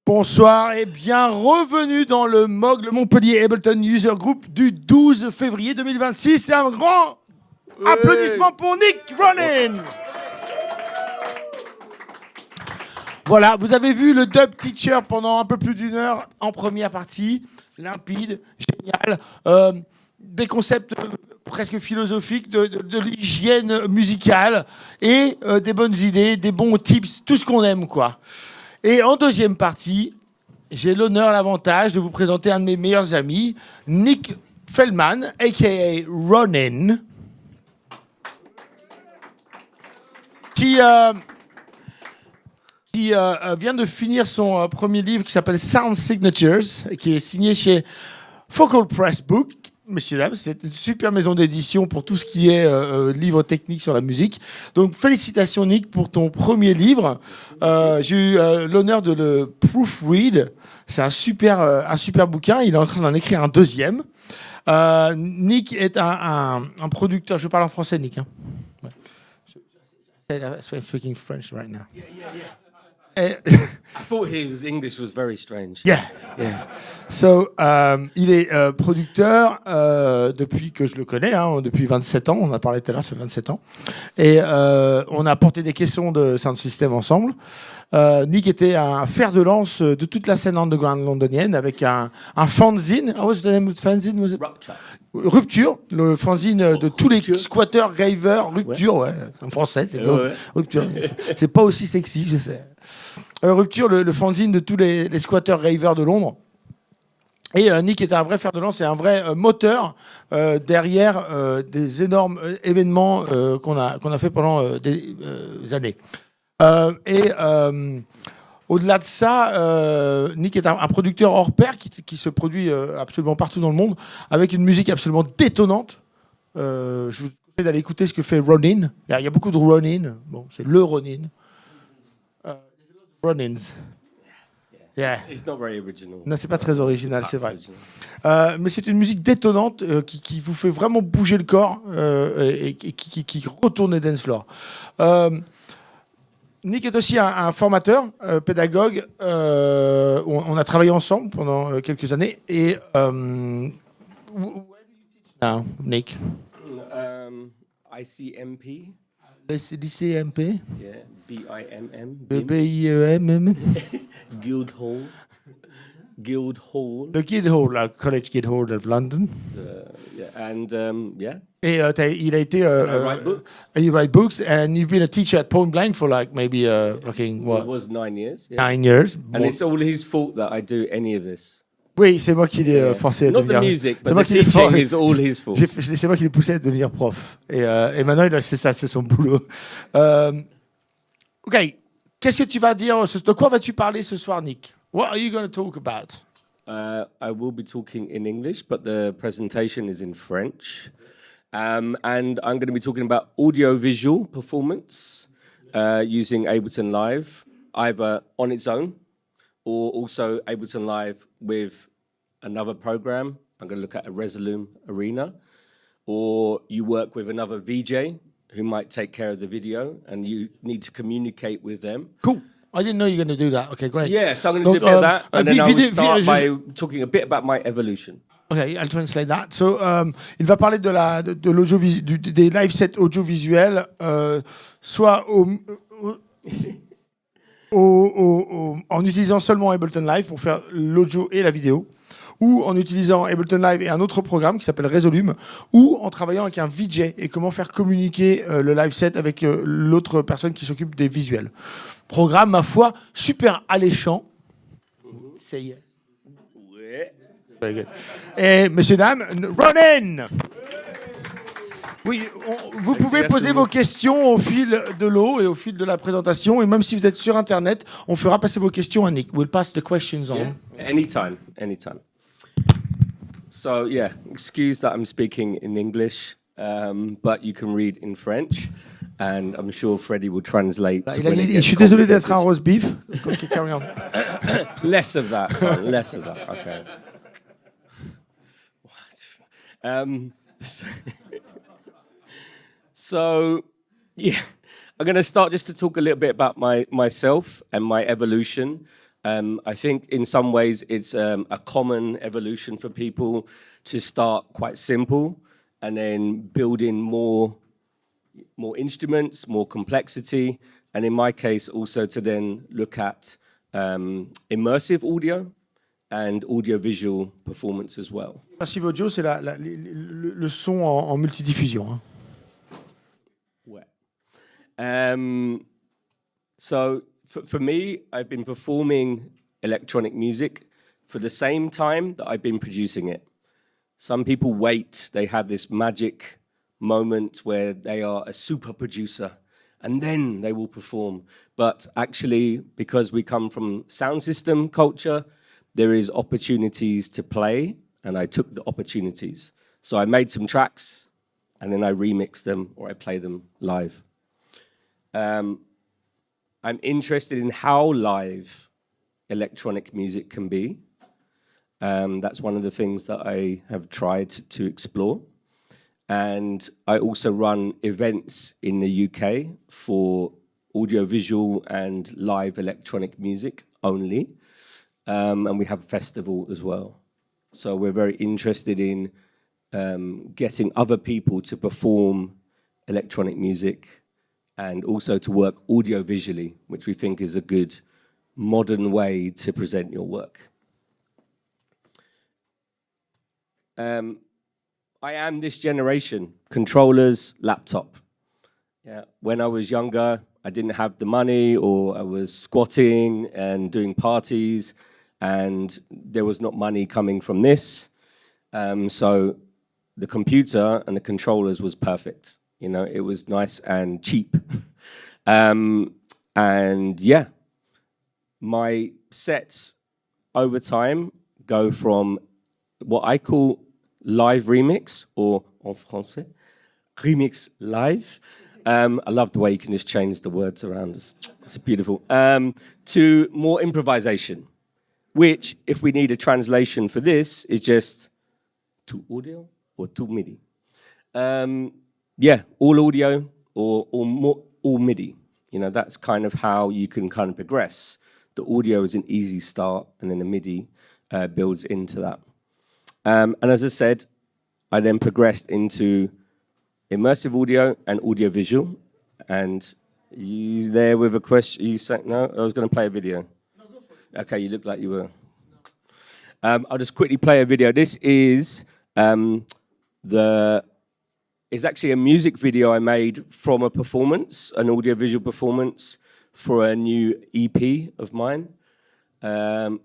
Bonsoir et bienvenue dans le MAUG, le Montpellier Ableton User Group du 12 février 2026. C'est un grand applaudissement pour Nick Ronin. Voilà, vous avez vu le dub teacher pendant un peu plus d'une heure en première partie. Limpide, génial. Des concepts presque philosophiques de l'hygiène musicale et des bonnes idées, des bons tips, tout ce qu'on aime, quoi. Et en deuxième partie, j'ai l'honneur, l'avantage de vous présenter un de mes meilleurs amis, Nick Feldman, a.k.a. Ronin, qui vient de finir son premier livre qui s'appelle Sound Signatures, qui est signé chez Focal Press Book. Messieurs, dames, c'est une super maison d'édition pour tout ce qui est livre technique sur la musique. Donc, félicitations, Nick, pour ton premier livre. J'ai eu l'honneur de le proofread. C'est un super bouquin. Il est en train d'en écrire un deuxième. Nick est un producteur. Je parle en français, Nick. Hein. Ouais. I'm speaking French right now. I thought his English was very strange. Yeah. So, il est producteur depuis que je le connais, hein, depuis 27 ans. On a parlé tout à l'heure, ça fait 27 ans. Et on a porté des questions de sound system ensemble. Nick était un fer de lance de toute la scène underground londonienne avec un fanzine. What was the name of the fanzine? Was it? Rupture, le fanzine de tous les squatteurs, ravers, Rupture, ouais, en français, c'est beau. Ouais. Rupture, c'est pas aussi sexy, je sais. Rupture, le fanzine de tous les squatteurs, ravers de Londres. Et Nick était un vrai fer de lance et un vrai moteur derrière des énormes événements qu'on a fait pendant des années. Au-delà de ça, Nick est un producteur hors pair qui se produit absolument partout dans le monde avec une musique absolument détonnante. Je vous conseille d'aller écouter ce que fait Ronin. Il y a beaucoup de Ronin. Bon, c'est le Ronin. Ronins. Yeah. It's not very original. Non, c'est pas très original, c'est vrai. Mais c'est une musique détonnante qui vous fait vraiment bouger le corps et qui retourne les dance floors. Nick est aussi un formateur, pédagogue. On a travaillé ensemble pendant quelques années. Et where do you teach now, Nick? ICMP. l'ICMP. Yeah, BIMM. BIMM. Guildhall. The Guildhall, la College Guildhall of London. Yeah, and yeah. Et il a été. I write books. And you write books, and you've been a teacher at Point Blank for like maybe fucking what? It was 9 years. Yeah. 9 years. And it's all his fault that I do any of this. Oui, c'est moi qui l'ai forcé à devenir. Not the music, but the teaching is all his fault. C'est moi qui l'ai poussé à devenir prof. Et maintenant, c'est ça, c'est son boulot. Ok, qu'est-ce que tu vas dire? De quoi vas-tu parler ce soir, Nick? What are you going to talk about? I will be talking in English, but the presentation is in French. And I'm going to be talking about audiovisual performance using Ableton Live, either on its own or also Ableton Live with another program. I'm going to look at a Resolume arena, or you work with another VJ who might take care of the video and you need to communicate with them. Cool. I didn't know you were going to do that. Okay, great. Yeah, so I'm going to do a bit of that, and then I will start by talking a bit about my evolution. Okay, I'll translate that. So, il va parler de l'audiovisuel, des live sets audiovisuels, soit en utilisant seulement Ableton Live pour faire l'audio et la vidéo, ou en utilisant Ableton Live et un autre programme qui s'appelle Resolume, ou en travaillant avec un VJ et comment faire communiquer le live set avec l'autre personne qui s'occupe des visuels. Programme, ma foi, super alléchant. C'est yes. Et messieurs, dames, Ronin. Oui, vous pouvez poser vos questions au fil de l'eau et au fil de la présentation. Et même si vous êtes sur Internet, on fera passer vos questions à Nick. We'll pass the questions on. Yeah. Anytime. So, yeah, excuse that I'm speaking in English, but you can read in French. And I'm sure Freddie will translate. Je suis désolé d'être un roast beef. Carry on. Less of that, son. Less of that. Okay. So, yeah, I'm going to start just to talk a little bit about myself and my evolution. I think in some ways it's a common evolution for people to start quite simple and then build in more instruments, more complexity, and in my case also to then look at immersive audio and audiovisual performance as well. Immersive audio, c'est le son en multidiffusion. Hein. Ouais. So for me, I've been performing electronic music for the same time that I've been producing it. Some people wait, they have this magic moment where they are a super producer and then they will perform. But actually, because we come from sound system culture, there is opportunities to play, and I took the opportunities. So I made some tracks and then I remix them or I play them live. I'm interested in how live electronic music can be. That's one of the things that I have tried to explore. And I also run events in the UK for audiovisual and live electronic music only. And we have a festival as well. So we're very interested in getting other people to perform electronic music and also to work audiovisually, which we think is a good modern way to present your work. I am this generation, controllers, laptop. Yeah. When I was younger, I didn't have the money, or I was squatting and doing parties, and there was not money coming from this. So the computer and the controllers was perfect. You know, it was nice and cheap. And yeah, my sets over time go from what I call live remix, or en français, remix live. I love the way you can just change the words around. It's beautiful. To more improvisation, which, if we need a translation for this, is just tout audio or tout MIDI. Yeah, all audio or all MIDI. You know, that's kind of how you can kind of progress. The audio is an easy start, and then the MIDI builds into that. And as I said, I then progressed into immersive audio and audiovisual. And you there with a question? You said no? I was going to play a video. No, go for it. Okay, you look like you were. I'll just quickly play a video. This is it's actually a music video I made from a performance, an audiovisual performance for a new EP of mine. And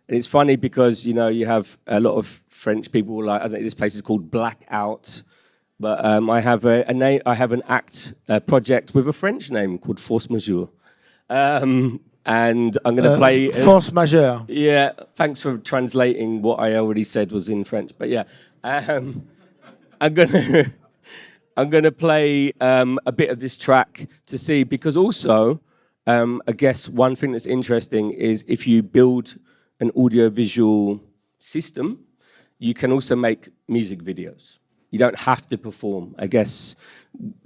it's funny because, you know, you have a lot of French people, like, I think this place is called Blackout, but I have I have an act project with a French name called Force Majeure. And I'm going to play... Force Majeure. Yeah, thanks for translating what I already said was in French, but yeah. I'm going to play a bit of this track to see, because also... I guess one thing that's interesting is if you build an audiovisual system, you can also make music videos. You don't have to perform. I guess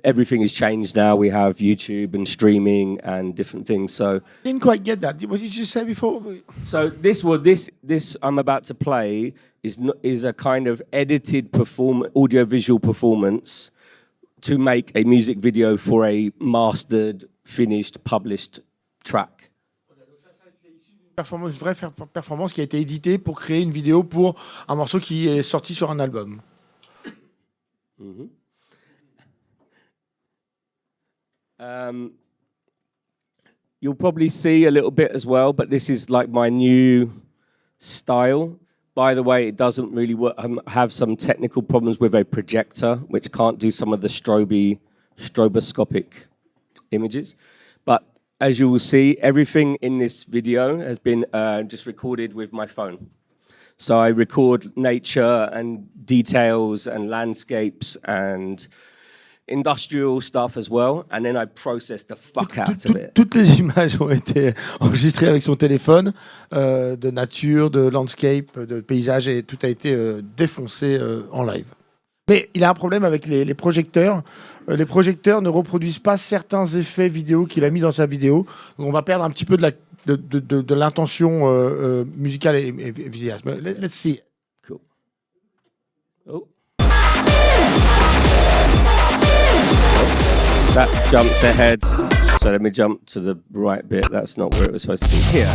everything has changed now. We have YouTube and streaming and different things. So didn't quite get that. What did you say before? So this I'm about to play is a kind of edited audiovisual performance to make a music video for a mastered, finished, published track. Une vraie performance qui a été éditée pour créer une vidéo pour un morceau qui est sorti sur un album. You'll probably see a little bit as well, but this is like my new style. By the way, it doesn't really work. I have some technical problems with a projector, which can't do some of the stroboscopic images. But as you will see, everything in this video has been just recorded with my phone. So I record nature and details and landscapes and industrial stuff as well, and then I process the fuck out of it. Toutes les images ont été enregistrées avec son téléphone, de nature, de landscape, de paysage, et tout a été défoncé en live. Mais il a un problème avec les projecteurs. Les projecteurs ne reproduisent pas certains effets vidéo qu'il a mis dans sa vidéo. Donc on va perdre un petit peu de la de l'intention musicale et visuelle. Let's see. Cool. Oh. That jumped ahead, so let me jump to the right bit. That's not where it was supposed to be. Here.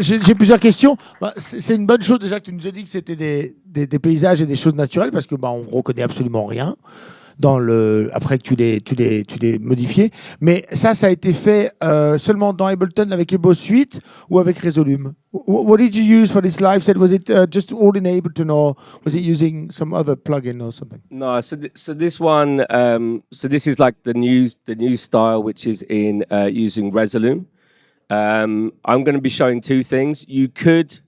J'ai plusieurs questions. C'est une bonne chose déjà que tu nous as dit que c'était des paysages et des choses naturelles parce que on reconnaît absolument rien après que tu les modifié. Mais ça a été fait seulement dans Ableton avec EboSuite ou avec Resolume. What did you use for this live set? Was it just all in Ableton or was it using some other plugin or something? No, so this one, so this is like the new style, which is in using Resolume. I'm going to be showing two things. You could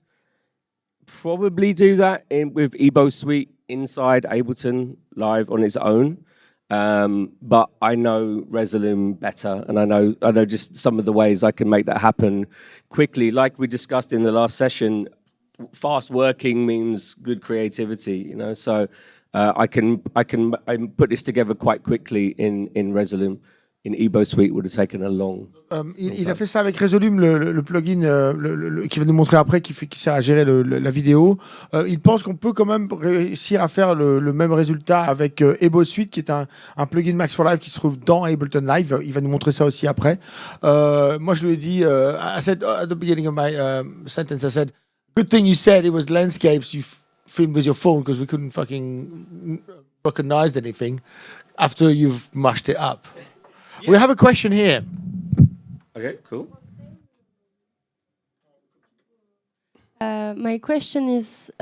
probably do that with EboSuite inside Ableton Live on its own, but I know Resolume better, and I know just some of the ways I can make that happen quickly. Like we discussed in the last session, fast working means good creativity, So I can put this together quite quickly in Resolume. In EboSuite would have taken a long. Il a fait ça avec Resolume, le plugin qui va nous montrer après, qui sert à gérer la vidéo. Il pense qu'on peut quand même réussir à faire le même résultat avec EboSuite, qui est un plugin Max for Live qui se trouve dans Ableton Live. Il va nous montrer ça aussi après. Moi, je lui ai dit, I said at the beginning of my sentence, I said, good thing you said it was landscapes you filmed with your phone because we couldn't fucking recognize anything after you've mashed it up. We have a question here. Okay, cool. My question is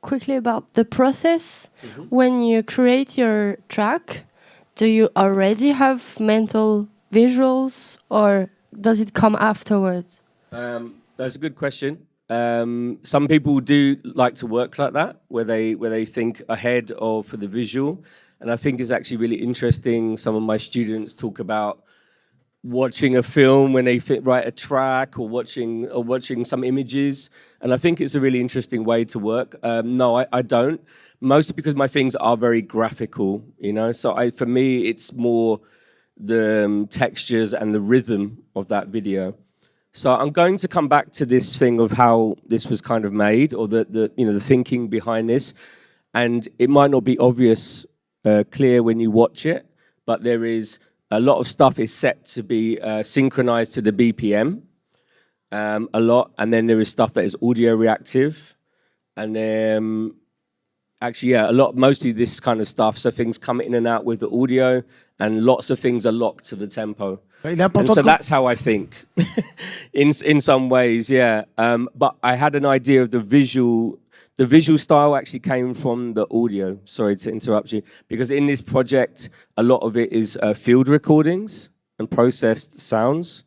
quickly about the process. Mm-hmm. When you create your track, do you already have mental visuals or does it come afterwards? That's a good question. Some people do like to work like that, where they think ahead of for the visual. And I think it's actually really interesting. Some of my students talk about watching a film when they write a track or watching some images. And I think it's a really interesting way to work. No, I don't. Mostly because my things are very graphical, So for me, it's more the textures and the rhythm of that video. So I'm going to come back to this thing of how this was kind of made, or the thinking behind this. And it might not be obvious. Clear when you watch it, but there is a lot of stuff is set to be synchronized to the BPM, a lot, and then there is stuff that is audio reactive, and Actually, yeah, mostly this kind of stuff. So things come in and out with the audio, and lots of things are locked to the tempo. And so that's how I think, in some ways, yeah. But I had an idea of the visual. The visual style actually came from the audio. Sorry to interrupt you, because in this project, a lot of it is field recordings and processed sounds,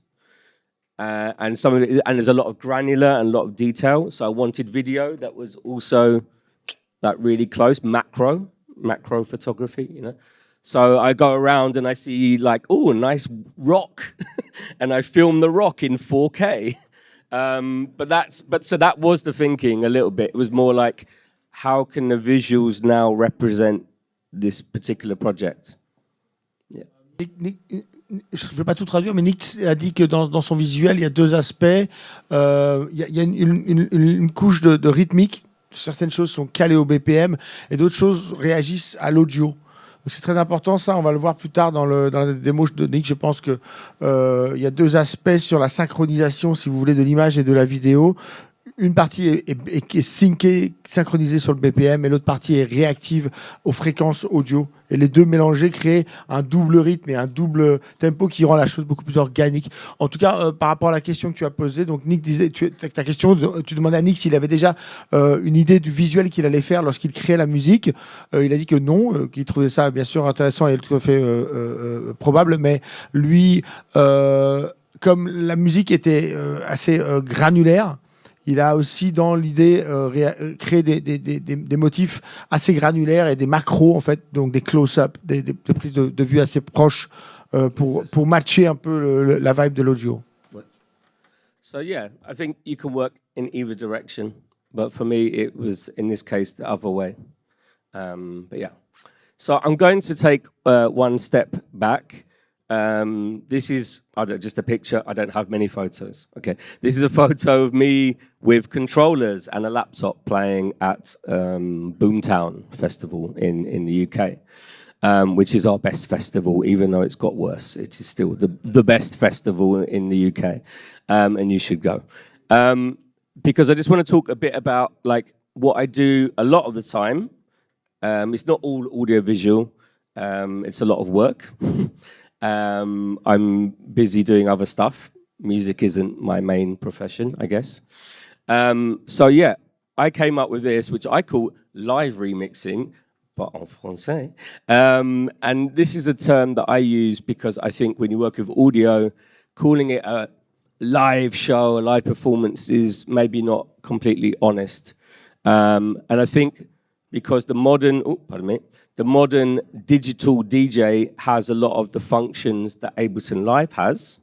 and some of it, and there's a lot of granular and a lot of detail. So I wanted video that was also like really close, macro photography, you know. So I go around and I see like, oh, nice rock, and I film the rock in 4K. So that was the thinking a little bit. It was more like, how can the visuals now represent this particular project? Yeah. Nick, je ne vais pas tout traduire, mais Nick a dit que dans son visuel, il y a deux aspects. Il y a une couche de rythmique. Certaines choses sont calées au BPM et d'autres choses réagissent à l'audio. C'est très important, ça, on va le voir plus tard dans la démo de Nick. Je pense qu'il y a deux aspects sur la synchronisation, si vous voulez, de l'image et de la vidéo. Une partie est synchronisée sur le BPM et l'autre partie est réactive aux fréquences audio. Et les deux mélangés créent un double rythme et un double tempo qui rend la chose beaucoup plus organique. En tout cas, par rapport à la question que tu as posée, donc Nick disait, ta question, tu demandais à Nick s'il avait déjà une idée du visuel qu'il allait faire lorsqu'il créait la musique. Il a dit que non, qu'il trouvait ça bien sûr intéressant et tout à fait probable, mais lui, comme la musique était assez granulaire, il a aussi dans l'idée créé des motifs assez granulaires et des macros en fait, donc des close-up, des prises de vue assez proches pour matcher un peu la vibe de l'audio. So yeah, I think you can work in either direction, but for me it was in this case the other way. But yeah, so I'm going to take one step back. This is just a picture. I don't have many photos. Okay, this is a photo of me with controllers and a laptop playing at Boomtown Festival in the UK, which is our best festival, even though it's got worse. It is still the best festival in the UK, and you should go. Because I just want to talk a bit about like what I do a lot of the time. It's not all audiovisual. It's a lot of work. I'm busy doing other stuff. Music isn't my main profession, I guess. So yeah, I came up with this, which I call live remixing, but en français. And this is a term that I use because I think when you work with audio, calling it a live show, a live performance is maybe not completely honest. And I think because the modern digital DJ has a lot of the functions that Ableton Live has.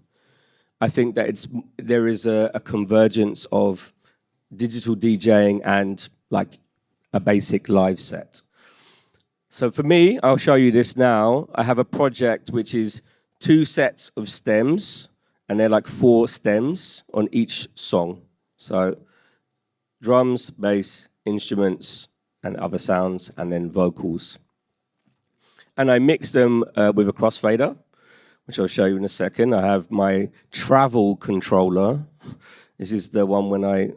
I think that there is a convergence of digital DJing and like a basic live set. So for me, I'll show you this now. I have a project which is 2 sets of stems, and they're like 4 stems on each song. So drums, bass, instruments, and other sounds, and then vocals. And I mix them with a crossfader, which I'll show you in a second. I have my travel controller. This is the one when I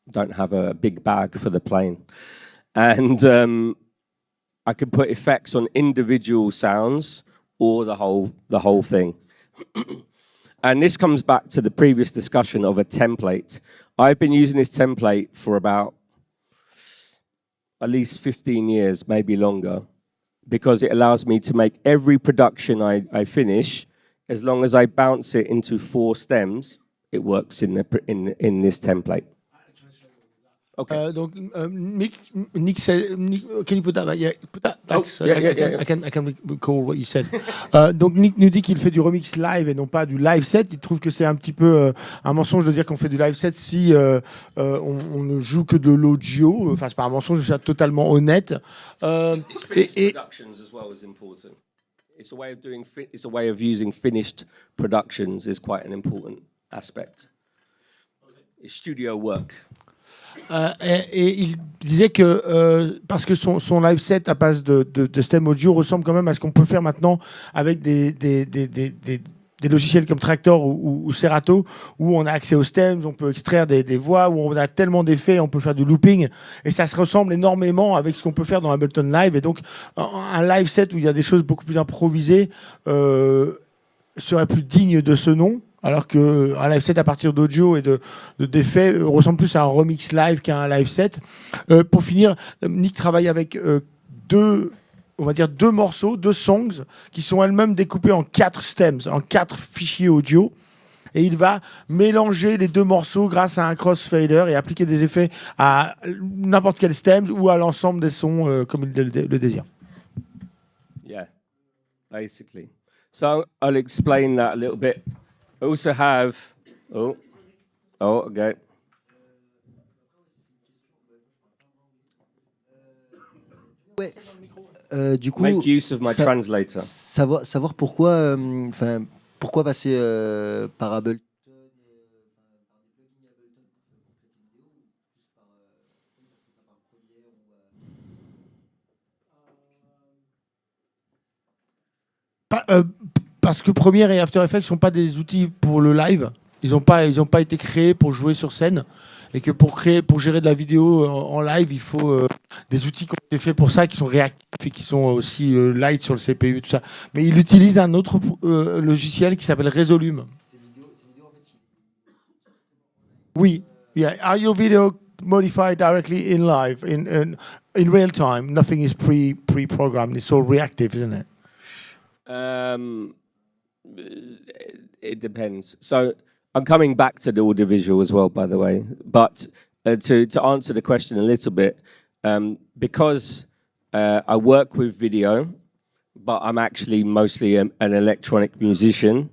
don't have a big bag for the plane. And I can put effects on individual sounds or the whole thing. And this comes back to the previous discussion of a template. I've been using this template for about at least 15 years, maybe longer, because it allows me to make every production I finish, as long as I bounce it into 4 stems, it works in this template. Okay. Donc Nick said, can you put that back? Yeah, put that back. I can recall what you said. Donc Nick nous dit qu'il fait du remix live et non pas du live set. Il trouve que c'est un petit peu un mensonge de dire qu'on fait du live set si on ne joue que de l'audio. Enfin, c'est pas un mensonge, c'est totalement honnête. Productions as well is important. It's a way of using finished productions is quite an important aspect. It's studio work. Et il disait que parce que son live set à base de stem audio ressemble quand même à ce qu'on peut faire maintenant avec des des logiciels comme Tractor ou Serato, où on a accès aux stems, on peut extraire des voix, où on a tellement d'effets, on peut faire du looping, et ça se ressemble énormément avec ce qu'on peut faire dans Ableton Live. Et donc, un live set où il y a des choses beaucoup plus improvisées serait plus digne de ce nom, alors qu'un live set à partir d'audio et d'effets ressemble plus à un remix live qu'à un live set. Pour finir, Nick travaille avec deux morceaux, deux songs, qui sont elles-mêmes découpés en 4 stems, en 4 fichiers audio. Et il va mélanger les deux morceaux grâce à un crossfader et appliquer des effets à n'importe quel stem ou à l'ensemble des sons comme il le désire. Yeah, basically. So I'll explain that a little bit. I also have... Oh, okay. Ouais. Du coup, Make use of my translator. Savoir pourquoi, pourquoi passer par Ableton. Parce que Premiere et After Effects ne sont pas des outils pour le live. Ils n'ont pas été créés pour jouer sur scène. Et que pour gérer de la vidéo en live, il faut des outils qui ont été faits pour ça, qui sont réactifs et qui sont aussi light sur le CPU, tout ça. Mais il utilise un autre logiciel qui s'appelle Resolume. Oui. Yeah. Are your video modified directly in live, in real time? Nothing is pre-programmed. It's all reactive, isn't it? It depends. So I'm coming back to the audiovisual as well, by the way. But to answer the question a little bit, because I work with video, but I'm actually mostly an electronic musician,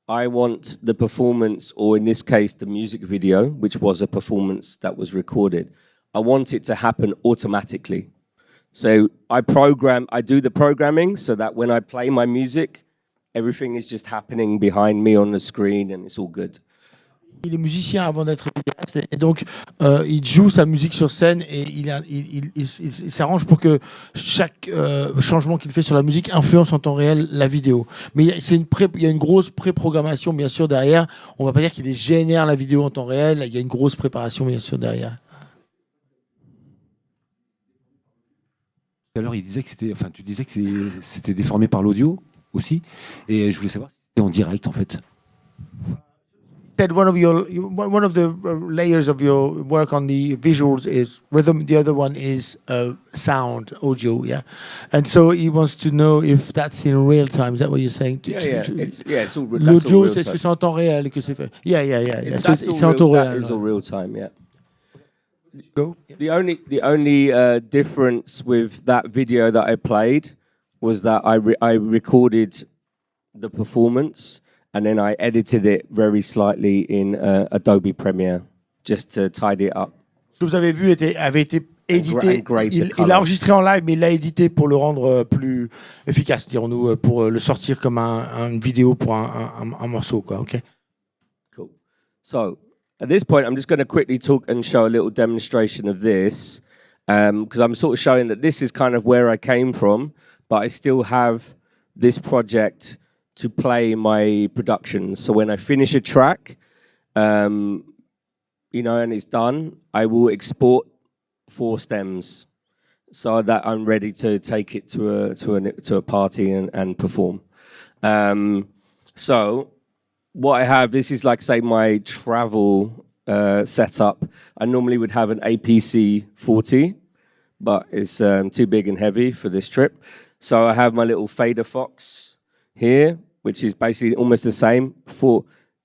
I want the performance, or in this case, the music video, which was a performance that was recorded, I want it to happen automatically. So I do the programming so that when I play my music, everything is just happening behind me on the screen and it's all good. Il est musicien avant d'être vidéaste et donc il joue sa musique sur scène et il s'arrange pour que chaque changement qu'il fait sur la musique influence en temps réel la vidéo. Mais il y a une grosse pré-programmation bien sûr derrière. On va pas dire qu'il génère la vidéo en temps réel, il y a une grosse préparation bien sûr derrière. Tout à l'heure, tu disais que c'était déformé par l'audio aussi, et je voulais savoir si c'était en direct en fait. One of the layers of your work on the visuals is rhythm. The other one is sound, audio. Yeah, and so he wants to know if that's in real time. Is that what you're saying? It's all. L'audio, c'est ce que c'est en temps réel que c'est fait. Yeah. C'est en temps réel. That is all real time. Yeah. Go. The only difference with that video that I played was that I recorded the performance and then I edited it very slightly in Adobe Premiere just to tidy it up. Ce que vous avez vu avait été édité. Il l'a enregistré en live, mais il l'a édité pour le rendre plus efficace, dirons-nous, pour le sortir comme une vidéo pour un morceau, quoi. Ok. Cool. So. At this point, I'm just going to quickly talk and show a little demonstration of this, because I'm sort of showing that this is kind of where I came from, but I still have this project to play my productions. So when I finish a track, and it's done, I will export 4 stems so that I'm ready to take it to a party and perform. So. What I have, this is like, say, my travel setup. I normally would have an APC 40, but it's too big and heavy for this trip. So I have my little fader fox here, which is basically almost the same.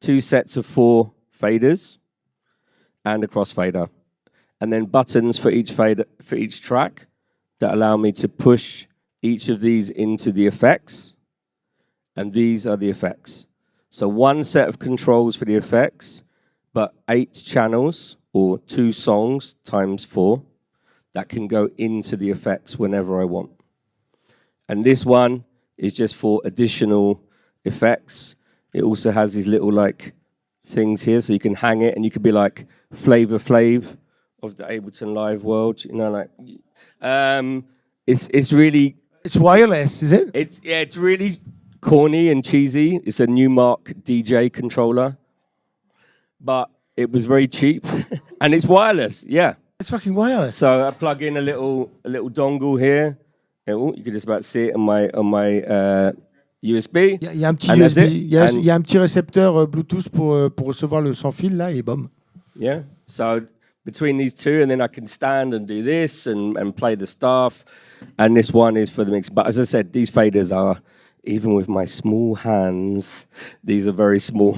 2 sets of 4 faders and a crossfader. And then buttons for each fader, for each track that allow me to push each of these into the effects. And these are the effects. So 1 set of controls for the effects, but 8 channels, or 2 songs times 4, that can go into the effects whenever I want. And this one is just for additional effects. It also has these little like things here, so you can hang it, and you could be like Flavor Flav of the Ableton Live world, it's really... It's wireless, is it? It's really corny and cheesy. It's a Newmark DJ controller, but it was very cheap, and it's wireless. Yeah, It's fucking wireless. so I plug in a little dongle here. Oh, you can just about see it on my USB. Il y a un petit And that's USB, it. il y a un petit récepteur Bluetooth pour recevoir le sans fil là et bam. Yeah. So between these two, and then I can stand and do this and play the stuff. And this one is for the mix. But as I said, these faders are, even with my small hands, these are very small.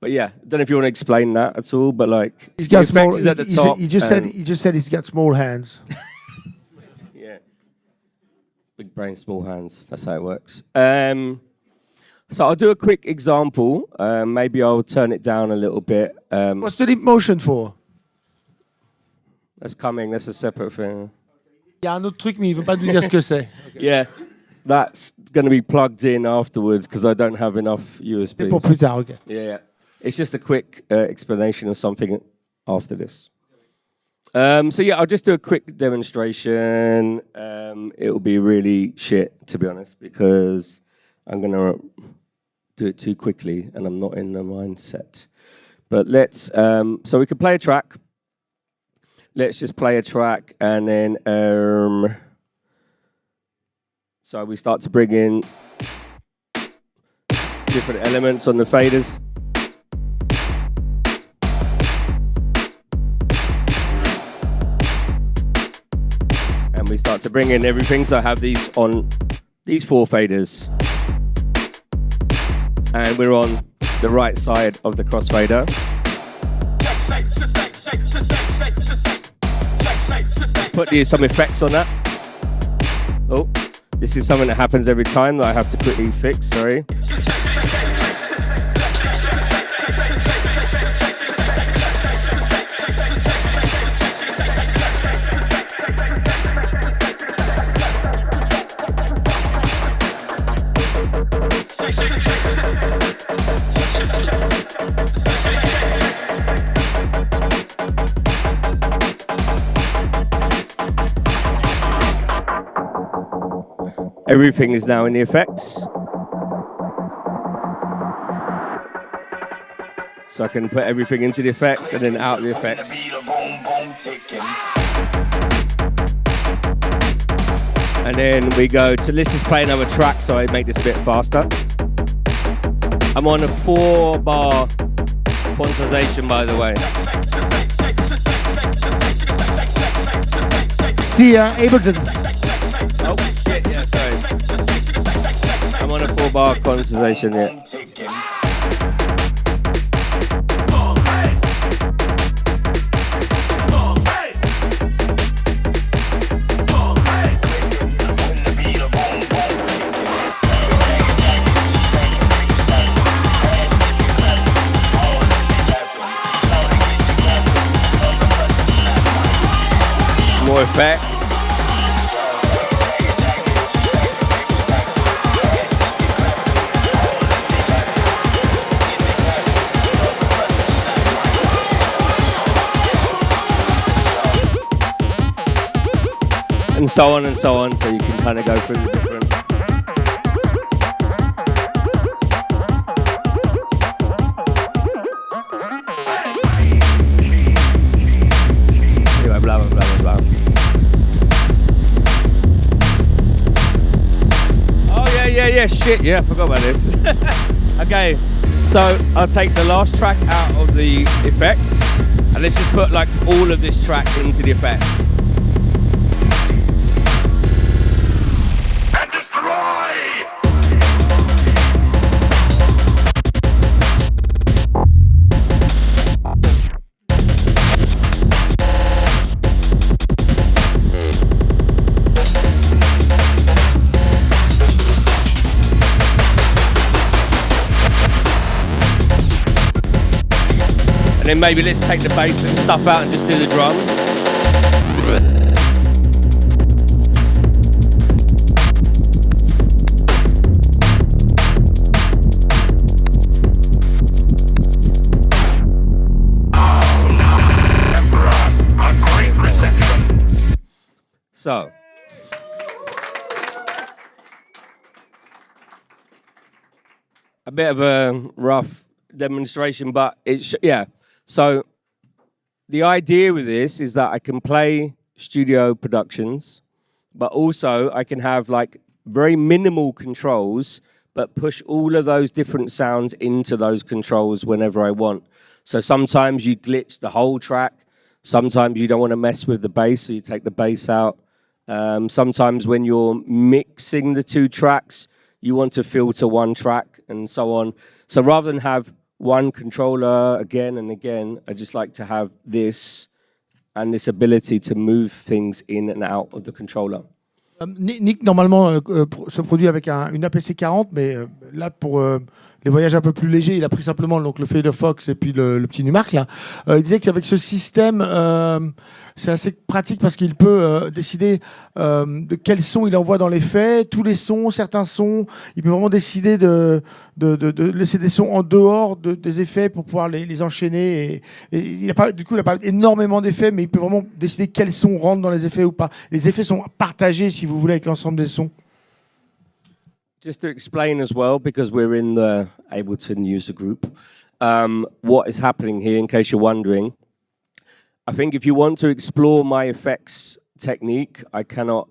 But yeah, I don't know if you want to explain that at all. But like, He's got the effects small. is at the top. He just said he's got small hands. Yeah. Big brain, small hands. That's how it works. So I'll do a quick example. Maybe I'll turn it down a little bit. What's the deep motion for? That's coming. That's a separate thing. Il y a un autre truc, mais il veut pas nous dire ce que c'est. Yeah, that's going to be plugged in afterwards because I don't have enough C'est USB. pour plus tard, ok. Yeah. It's just a quick explanation of something after this. So yeah, I'll just do a quick demonstration. It'll be really shit, to be honest, because I'm going to do it too quickly and I'm not in the mindset. But let's, so we can play a track. Let's just play a track and then, so we start to bring in different elements on the faders. And we start to bring in everything. So I have these on these 4 faders. And we're on the right side of the crossfader. Put some effects on that. Oh, this is something that happens every time that I have to quickly fix, sorry. Everything is now in the effects. So I can put everything into the effects and then out of the effects. And then we go to, let's just play another track so I make this a bit faster. I'm on a 4-bar quantization, by the way. See Ableton. Oh shit, yeah, sorry. I'm on a 4-bar quantization here. More effects. And so on, so you can kind of go through the different. Anyway, blah, blah, blah, blah, blah. Oh, yeah, shit, yeah, I forgot about this. Okay, so I'll take the last track out of the effects, and let's just put like all of this track into the effects. And then maybe let's take the bass and stuff out and just do the drums. So. a bit of a rough demonstration, but yeah. So the idea with this is that I can play studio productions, but also I can have like very minimal controls, but push all of those different sounds into those controls whenever I want. So sometimes you glitch the whole track. Sometimes you don't want to mess with the bass, so you take the bass out. Sometimes when you're mixing the two tracks, you want to filter one track and so on. So rather than have one controller again and again, I just like to have this and this ability to move things in and out of the controller. Nick, normalement, se produit avec une APC 40, mais là, pour les voyages un peu plus légers, il a pris simplement donc, le fader Fox et puis le petit Numark. Là. Il disait qu'avec ce système, c'est assez pratique parce qu'il peut décider de quels sons il envoie dans l'effet, tous les sons, certains sons. Il peut vraiment décider de laisser des sons en dehors des effets pour pouvoir les enchaîner. Et il n'a pas énormément d'effets, mais il peut vraiment décider quels sons rentrent dans les effets ou pas. Les effets sont partagés, si vous voulez, avec l'ensemble des sons. Just to explain as well, because we're in the Ableton User Group, what is happening here, in case you're wondering. I think if you want to explore my effects technique, I cannot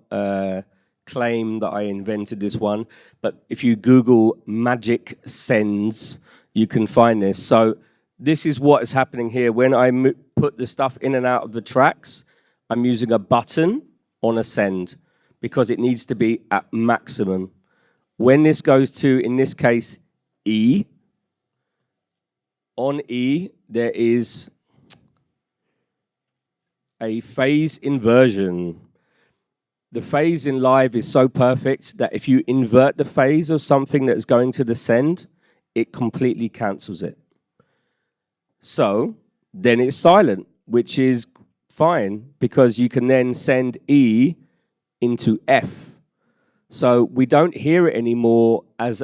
claim that I invented this one, but if you Google magic sends, you can find this. So this is what is happening here. When I put the stuff in and out of the tracks, I'm using a button on a send because it needs to be at maximum. When this goes to, in this case, E, on E, there is a phase inversion. The phase in live is so perfect that if you invert the phase of something that is going to the send, it completely cancels it. So then it's silent, which is fine because you can then send E into F. So we don't hear it anymore as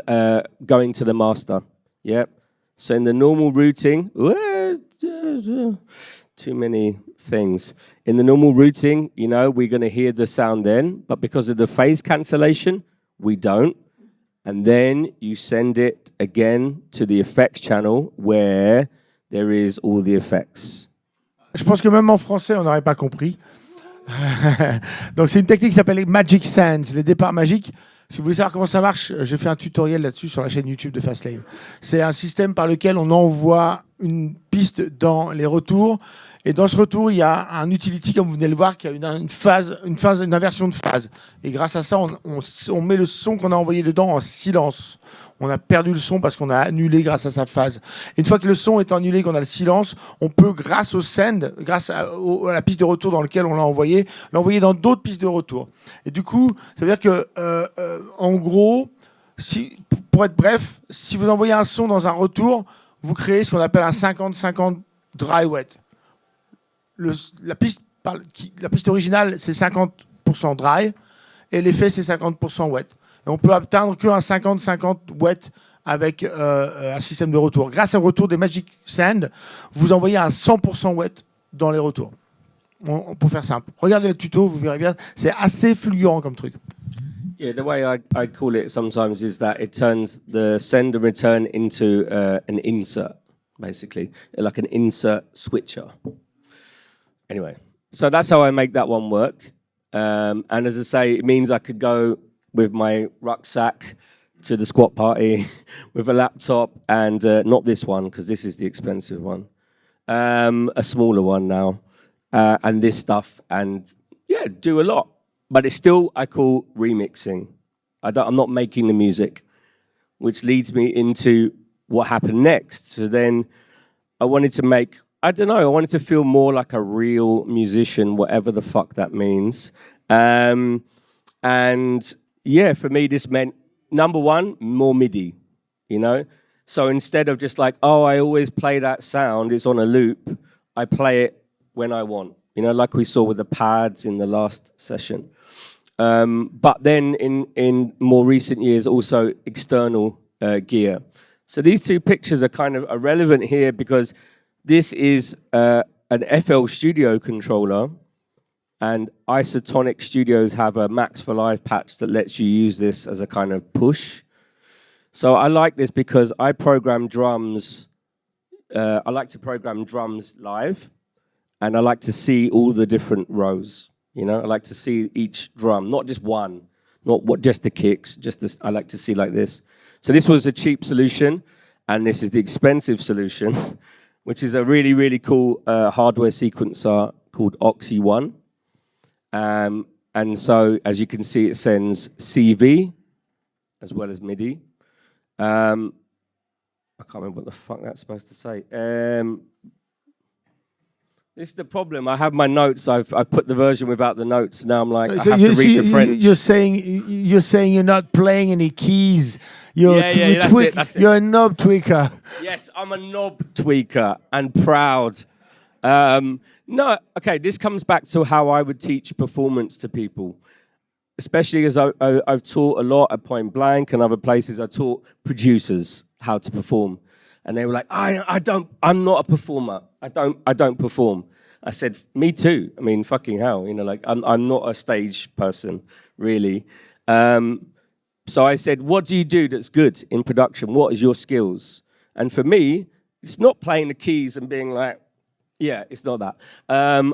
going to the master. Yep. So in the normal routing, too many things. In the normal routing, you know, we're going to hear the sound then, but because of the phase cancellation, we don't. And then you send it again to the effects channel where there is all the effects. Je pense que même en français, on n'aurait pas compris. Donc c'est une technique qui s'appelle les Magic Sands, les départs magiques. Si vous voulez savoir comment ça marche, j'ai fait un tutoriel là-dessus sur la chaîne YouTube de Fastlane. C'est un système par lequel on envoie une piste dans les retours. Et dans ce retour, il y a un utility, comme vous venez de le voir, qui a une inversion de phase. Et grâce à ça, on met le son qu'on a envoyé dedans en silence. On a perdu le son parce qu'on a annulé grâce à sa phase. Et une fois que le son est annulé, qu'on a le silence, on peut, grâce au send, grâce à la piste de retour dans laquelle on l'a envoyé, l'envoyer dans d'autres pistes de retour. Et du coup, ça veut dire que, en gros, pour être bref, si vous envoyez un son dans un retour, vous créez ce qu'on appelle un 50-50 dry wet. La piste originale, c'est 50% dry et l'effet, c'est 50% wet. Et on peut atteindre qu'un 50-50 wet avec un système de retour. Grâce au retour des Magic Sand, vous envoyez un 100% wet dans les retours. Pour faire simple. Regardez le tuto, vous verrez bien. C'est assez fulgurant comme truc. Yeah, the way I call it sometimes is that it turns the send and return into an insert, basically, like an insert switcher. Anyway, so that's how I make that one work. And as I say, it means I could go with my rucksack to the squat party with a laptop and not this one, because this is the expensive one. A smaller one now. And this stuff, and yeah, do a lot. But it's still, I call remixing. I'm not making the music, which leads me into what happened next. So then I wanted to make, I wanted to feel more like a real musician, whatever the fuck that means. And yeah, for me, this meant, number one, more MIDI, you know? So instead of just like, oh, I always play that sound, it's on a loop, I play it when I want, you know, like we saw with the pads in the last session. But then in more recent years, also external gear. So these two pictures are kind of irrelevant here because this is an FL Studio controller, and Isotonic Studios have a Max for Live patch that lets you use this as a kind of push. So I like this because I program drums. I like to program drums live, and I like to see all the different rows. You know, I like to see each drum, not just one, just the kicks. I like to see like this. So this was a cheap solution, and this is the expensive solution, which is a really, really cool hardware sequencer called Oxy One. And so, as you can see, it sends CV as well as MIDI. I can't remember what the fuck that's supposed to say. This is the problem. I have my notes. I've put the version without the notes. Now I'm like, I have to read the French. You're saying you're not playing any keys. That's it. You're a knob tweaker. Yes, I'm a knob tweaker and proud. No, okay, this comes back to how I would teach performance to people, especially as I've taught a lot at Point Blank and other places. I taught producers how to perform, and they were like, I'm not a performer. I don't perform. I said, me too. I mean, fucking hell, you know, like I'm not a stage person, really. So I said, what do you do that's good in production? What is your skills? And for me, it's not playing the keys and being like, yeah, it's not that.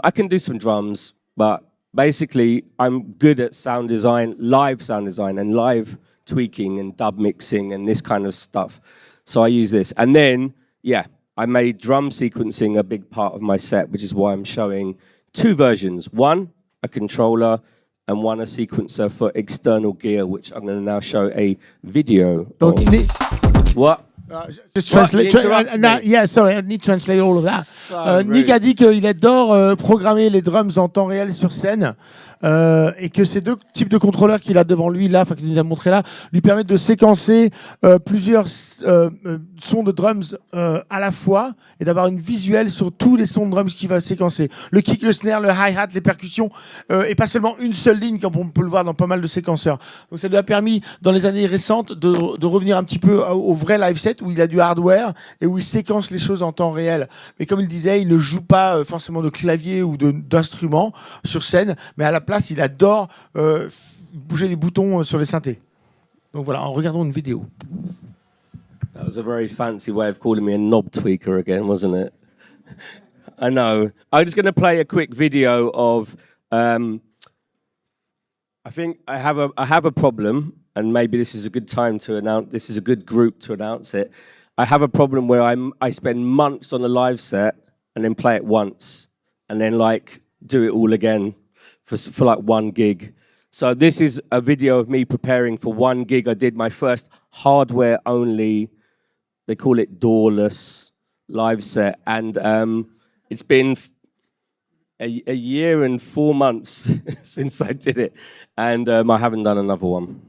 I can do some drums, but basically I'm good at sound design, and live tweaking and dub mixing and this kind of stuff. So I use this. And then, yeah, I made drum sequencing a big part of my set, which is why I'm showing two versions. One, a controller, and one, a sequencer for external gear, which I'm going to now show a video of. What? Just translate. Sorry, I need to translate all of that. Nick a dit qu'il adore programmer les drums en temps réel sur scène. Et que ces deux types de contrôleurs qu'il a devant lui là, enfin qu'il nous a montré là, lui permettent de séquencer plusieurs sons de drums à la fois et d'avoir une visuelle sur tous les sons de drums qu'il va séquencer. Le kick, le snare, le hi-hat, les percussions, et pas seulement une seule ligne comme on peut le voir dans pas mal de séquenceurs. Donc ça lui a permis dans les années récentes de revenir un petit peu au vrai live set où il a du hardware et où il séquence les choses en temps réel. Mais comme il disait, il ne joue pas forcément de clavier ou d'instruments sur scène, mais à la place, il adore bouger les boutons sur les synthés. Donc voilà, en regardant une vidéo. That was a very fancy way of calling me a knob tweaker again, wasn't it? I know. I'm just going to play a quick video of. I think I have a problem, and maybe this is a good time to announce. This is a good group to announce it. I have a problem where I spend months on a live set and then play it once, and then like do it all again for like one gig. So this is a video of me preparing for one gig. I did my first hardware only, they call it doorless live set. And it's been a year and 4 months since I did it. And I haven't done another one.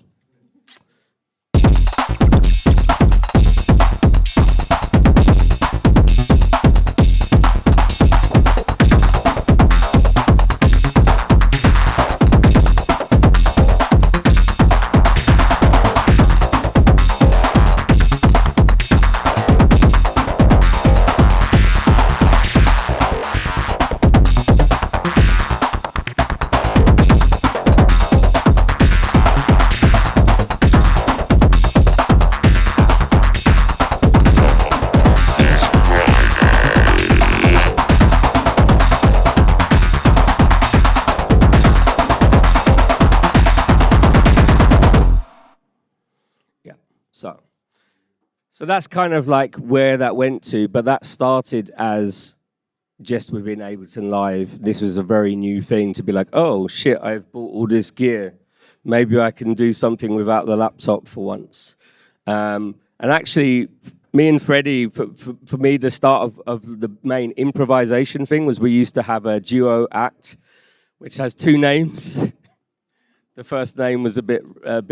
So that's kind of like where that went to, but that started as just within Ableton Live. This was a very new thing to be like, oh shit, I've bought all this gear. Maybe I can do something without the laptop for once. And actually, me and Freddie, for me, the start of the main improvisation thing was we used to have a duo act, which has two names. The first name was a bit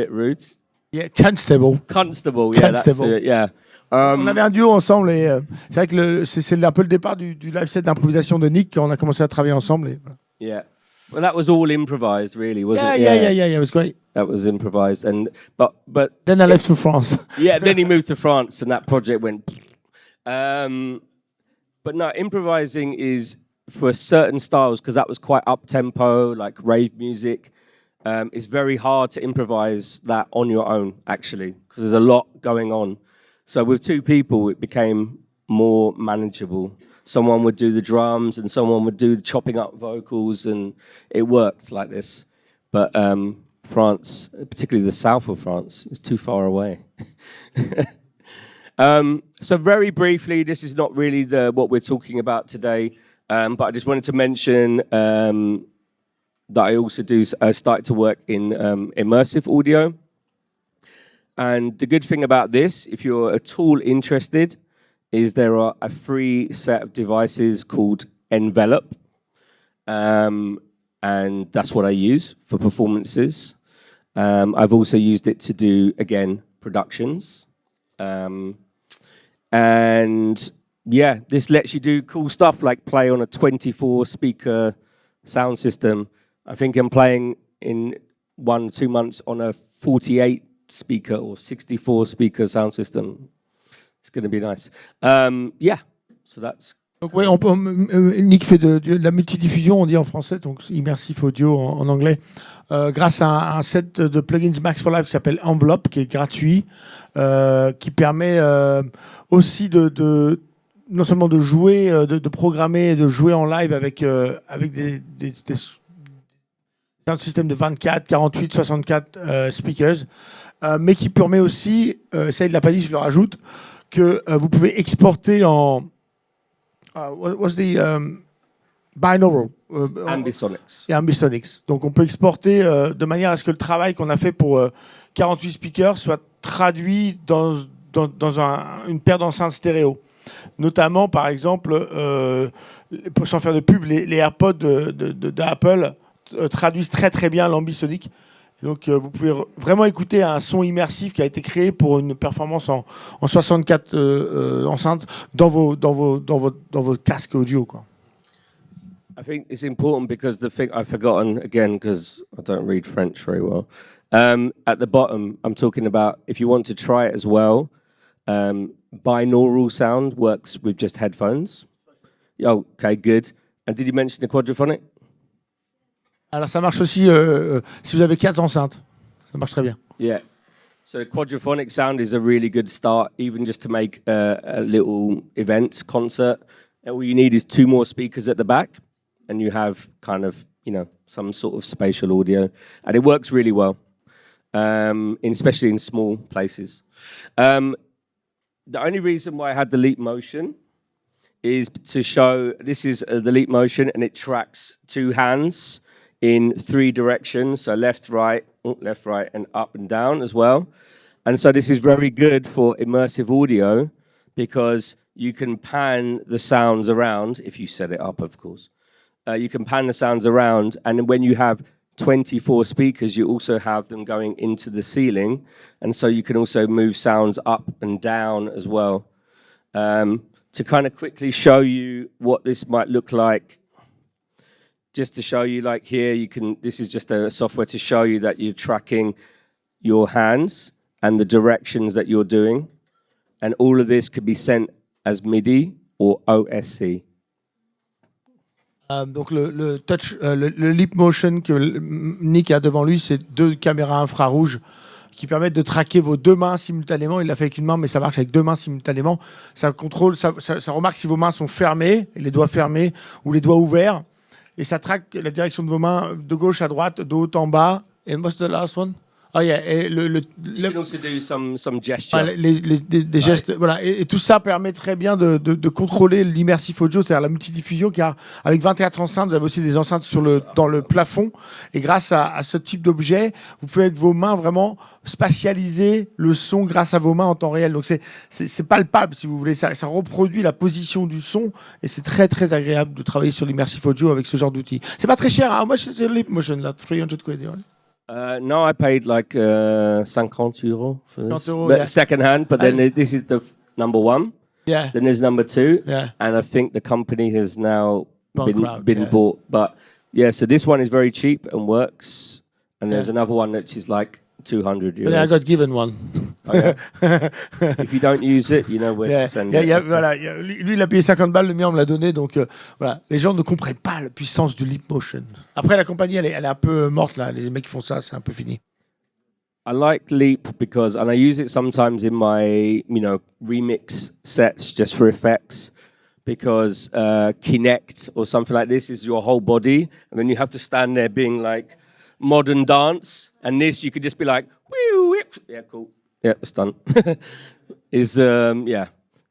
rude. Yeah, Constable. Constable, yeah, Constable. that's it, yeah. On avait un duo ensemble et c'est vrai que c'est un peu le départ du live set d'improvisation de Nick quand on a commencé à travailler ensemble. Et voilà. Yeah, well, that was all improvised, really, wasn't it? Yeah, it was great. That was improvised, and but then I left for France. Yeah, then he moved to France, and that project went. But no, improvising is for certain styles because that was quite up tempo, like rave music. it's very hard to improvise that on your own, actually, because there's a lot going on. So with two people, it became more manageable. Someone would do the drums and someone would do the chopping up vocals, and it worked like this. But France, particularly the south of France, is too far away. So very briefly, this is not really what we're talking about today, but I just wanted to mention that I also started to work in immersive audio. And the good thing about this, if you're at all interested, is there are a free set of devices called Envelope. And that's what I use for performances. I've also used it to do, again, productions. And yeah, this lets you do cool stuff like play on a 24 speaker sound system. I think I'm playing in 1 or 2 months on a 48 speaker or 64 speaker sound system. It's going to be nice. Yeah, so that's... Donc oui, Nick fait de la multidiffusion, on dit en français, donc immersif audio en anglais, grâce à un set de plugins Max for Live qui s'appelle Envelope, qui est gratuit, qui permet aussi non seulement de jouer, de programmer et de jouer en live avec des systèmes de 24, 48, 64 speakers, mais qui permet aussi, ça il ne l'a pas dit, je le rajoute, que vous pouvez exporter en... what's the binaural? Ambisonics. Ambisonics. Donc on peut exporter de manière à ce que le travail qu'on a fait pour 48 speakers soit traduit dans une paire d'enceintes stéréo. Notamment, par exemple, sans faire de pub, les AirPods d'Apple traduisent très très bien l'ambisonique. Donc vous pouvez vraiment écouter un son immersif qui a été créé pour une performance en 64 enceintes dans vos casques audio, quoi. I think it's important because the thing I've forgotten again, because I don't read French very well. At the bottom, I'm talking about if you want to try it as well, binaural sound works with just headphones. Okay, good. And did you mention the quadraphonic? Alors ça marche aussi si vous avez 4 enceintes. Ça marche très bien. Yeah. So quadraphonic sound is a really good start, even just to make a little event, concert. And all you need is 2 more speakers at the back, and you have kind of, some sort of spatial audio. And it works really well, especially in small places. The only reason why I had the leap motion is to show, this is the leap motion, and it tracks 2 hands in 3 directions, so left, right, and up and down as well. And so this is very good for immersive audio because you can pan the sounds around, if you set it up, of course. You can pan the sounds around, and when you have 24 speakers, you also have them going into the ceiling, and so you can also move sounds up and down as well. To kind of quickly show you what this might look like, just to show you, like here, this is just a software to show you that you're tracking your hands and the directions that you're doing. And all of this could be sent as MIDI or OSC. Donc le touch, le leap motion que Nick a devant lui, c'est 2 caméras infrarouges qui permettent de traquer vos 2 mains simultanément. Il l'a fait avec une main, mais ça marche avec 2 mains simultanément. Ça contrôle, ça remarque si vos mains sont fermées, les doigts fermés ou les doigts ouverts. Et ça traque la direction de vos mains de gauche à droite, de haut en bas. And what's the last one? Oh yeah, et you can also do some gesture. Des gestes, voilà. Et tout ça permet très bien de contrôler l'immersif audio, c'est-à-dire la multidiffusion, car avec 24 enceintes, vous avez aussi des enceintes dans le plafond. Et grâce à ce type d'objet, vous pouvez avec vos mains vraiment spatialiser le son grâce à vos mains en temps réel. Donc c'est palpable, si vous voulez. Ça reproduit la position du son, et c'est très très agréable de travailler sur l'immersif audio avec ce genre d'outils. C'est pas très cher. Hein. Moi, c'est le Leap Motion là, 300 quid. No, I paid like 50 euro for this. 50 euros, but yeah. second hand, but then this is the number 1. Yeah. Then there's number 2. Yeah. And I think the company has now been yeah. bought. But yeah, so this one is very cheap and works. And there's another one that is like 200 euros. But I got given one. Oh, yeah. If you don't use it, you know where to send it. Voilà, lui, il a payé 50 balles, le mien, on me l'a donné. Donc, voilà, les gens ne comprennent pas la puissance du leap motion. Après, la compagnie, elle est un peu morte, là. Les mecs qui font ça, c'est un peu fini. I like Leap because, and I use it sometimes in my, remix sets just for effects, because Kinect or something like this is your whole body, and then you have to stand there being like modern dance, and this you could just be like, woo, whip. Yeah, cool. Yeah, it's done.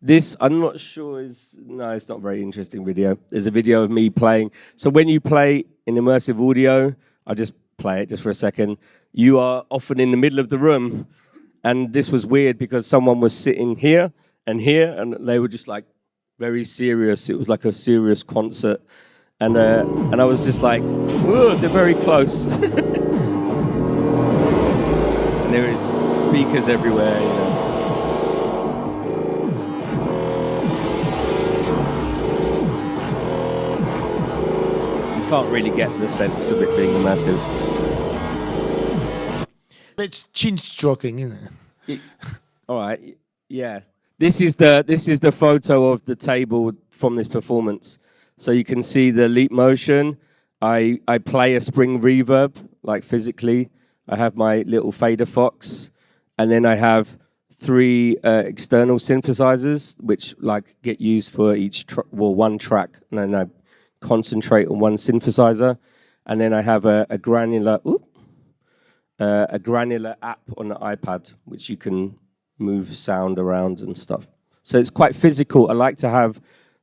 This, I'm not sure no, it's not a very interesting video. There's a video of me playing. So when you play in immersive audio, I'll just play it just for a second. You are often in the middle of the room, and this was weird because someone was sitting here, and they were just like very serious. It was like a serious concert, and I was just like, whoa, they're very close. And there is speakers everywhere, You can't really get the sense of it being immersive. It's chin stroking, isn't it? All right, yeah. This is the photo of the table from this performance. So you can see the leap motion. I play a spring reverb, like physically. I have my little fader fox, and then I have 3 external synthesizers, which like get used for each one track, and then I concentrate on one synthesizer, and then I have a granular app on the iPad, which you can move sound around and stuff. So it's quite physical. I like to have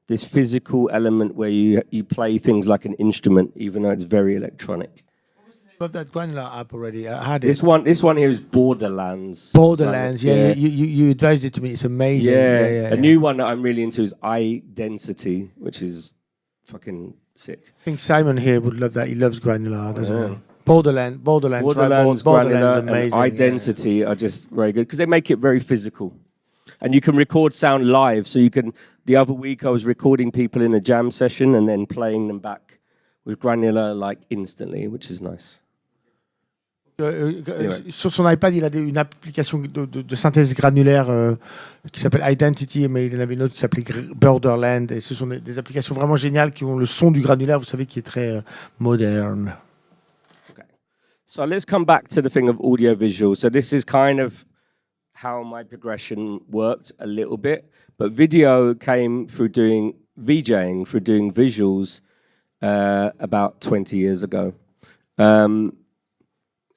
this physical element where you play things like an instrument, even though it's very electronic. Of that granular app already. I had it. This one here is Borderlands. Borderlands, yeah. You advised it to me. It's amazing. Yeah. A new one that I'm really into is Identity, which is fucking sick. I think Simon here would love that. He loves granular, doesn't he? Borderlands, granular, amazing. and Identity are just very good because they make it very physical. And you can record sound live. So you can, the other week I was recording people in a jam session and then playing them back with granular like instantly, which is nice. Sur son iPad, il a une application de synthèse granulaire qui s'appelle Identity, mais il en avait une autre qui s'appelait Borderland. Et ce sont des applications vraiment géniales qui ont le son du granulaire, vous savez, qui est très moderne. Okay. So let's come back to the thing of audiovisual. So this is kind of how my progression worked a little bit. But video came through doing VJing, through doing visuals about 20 years ago.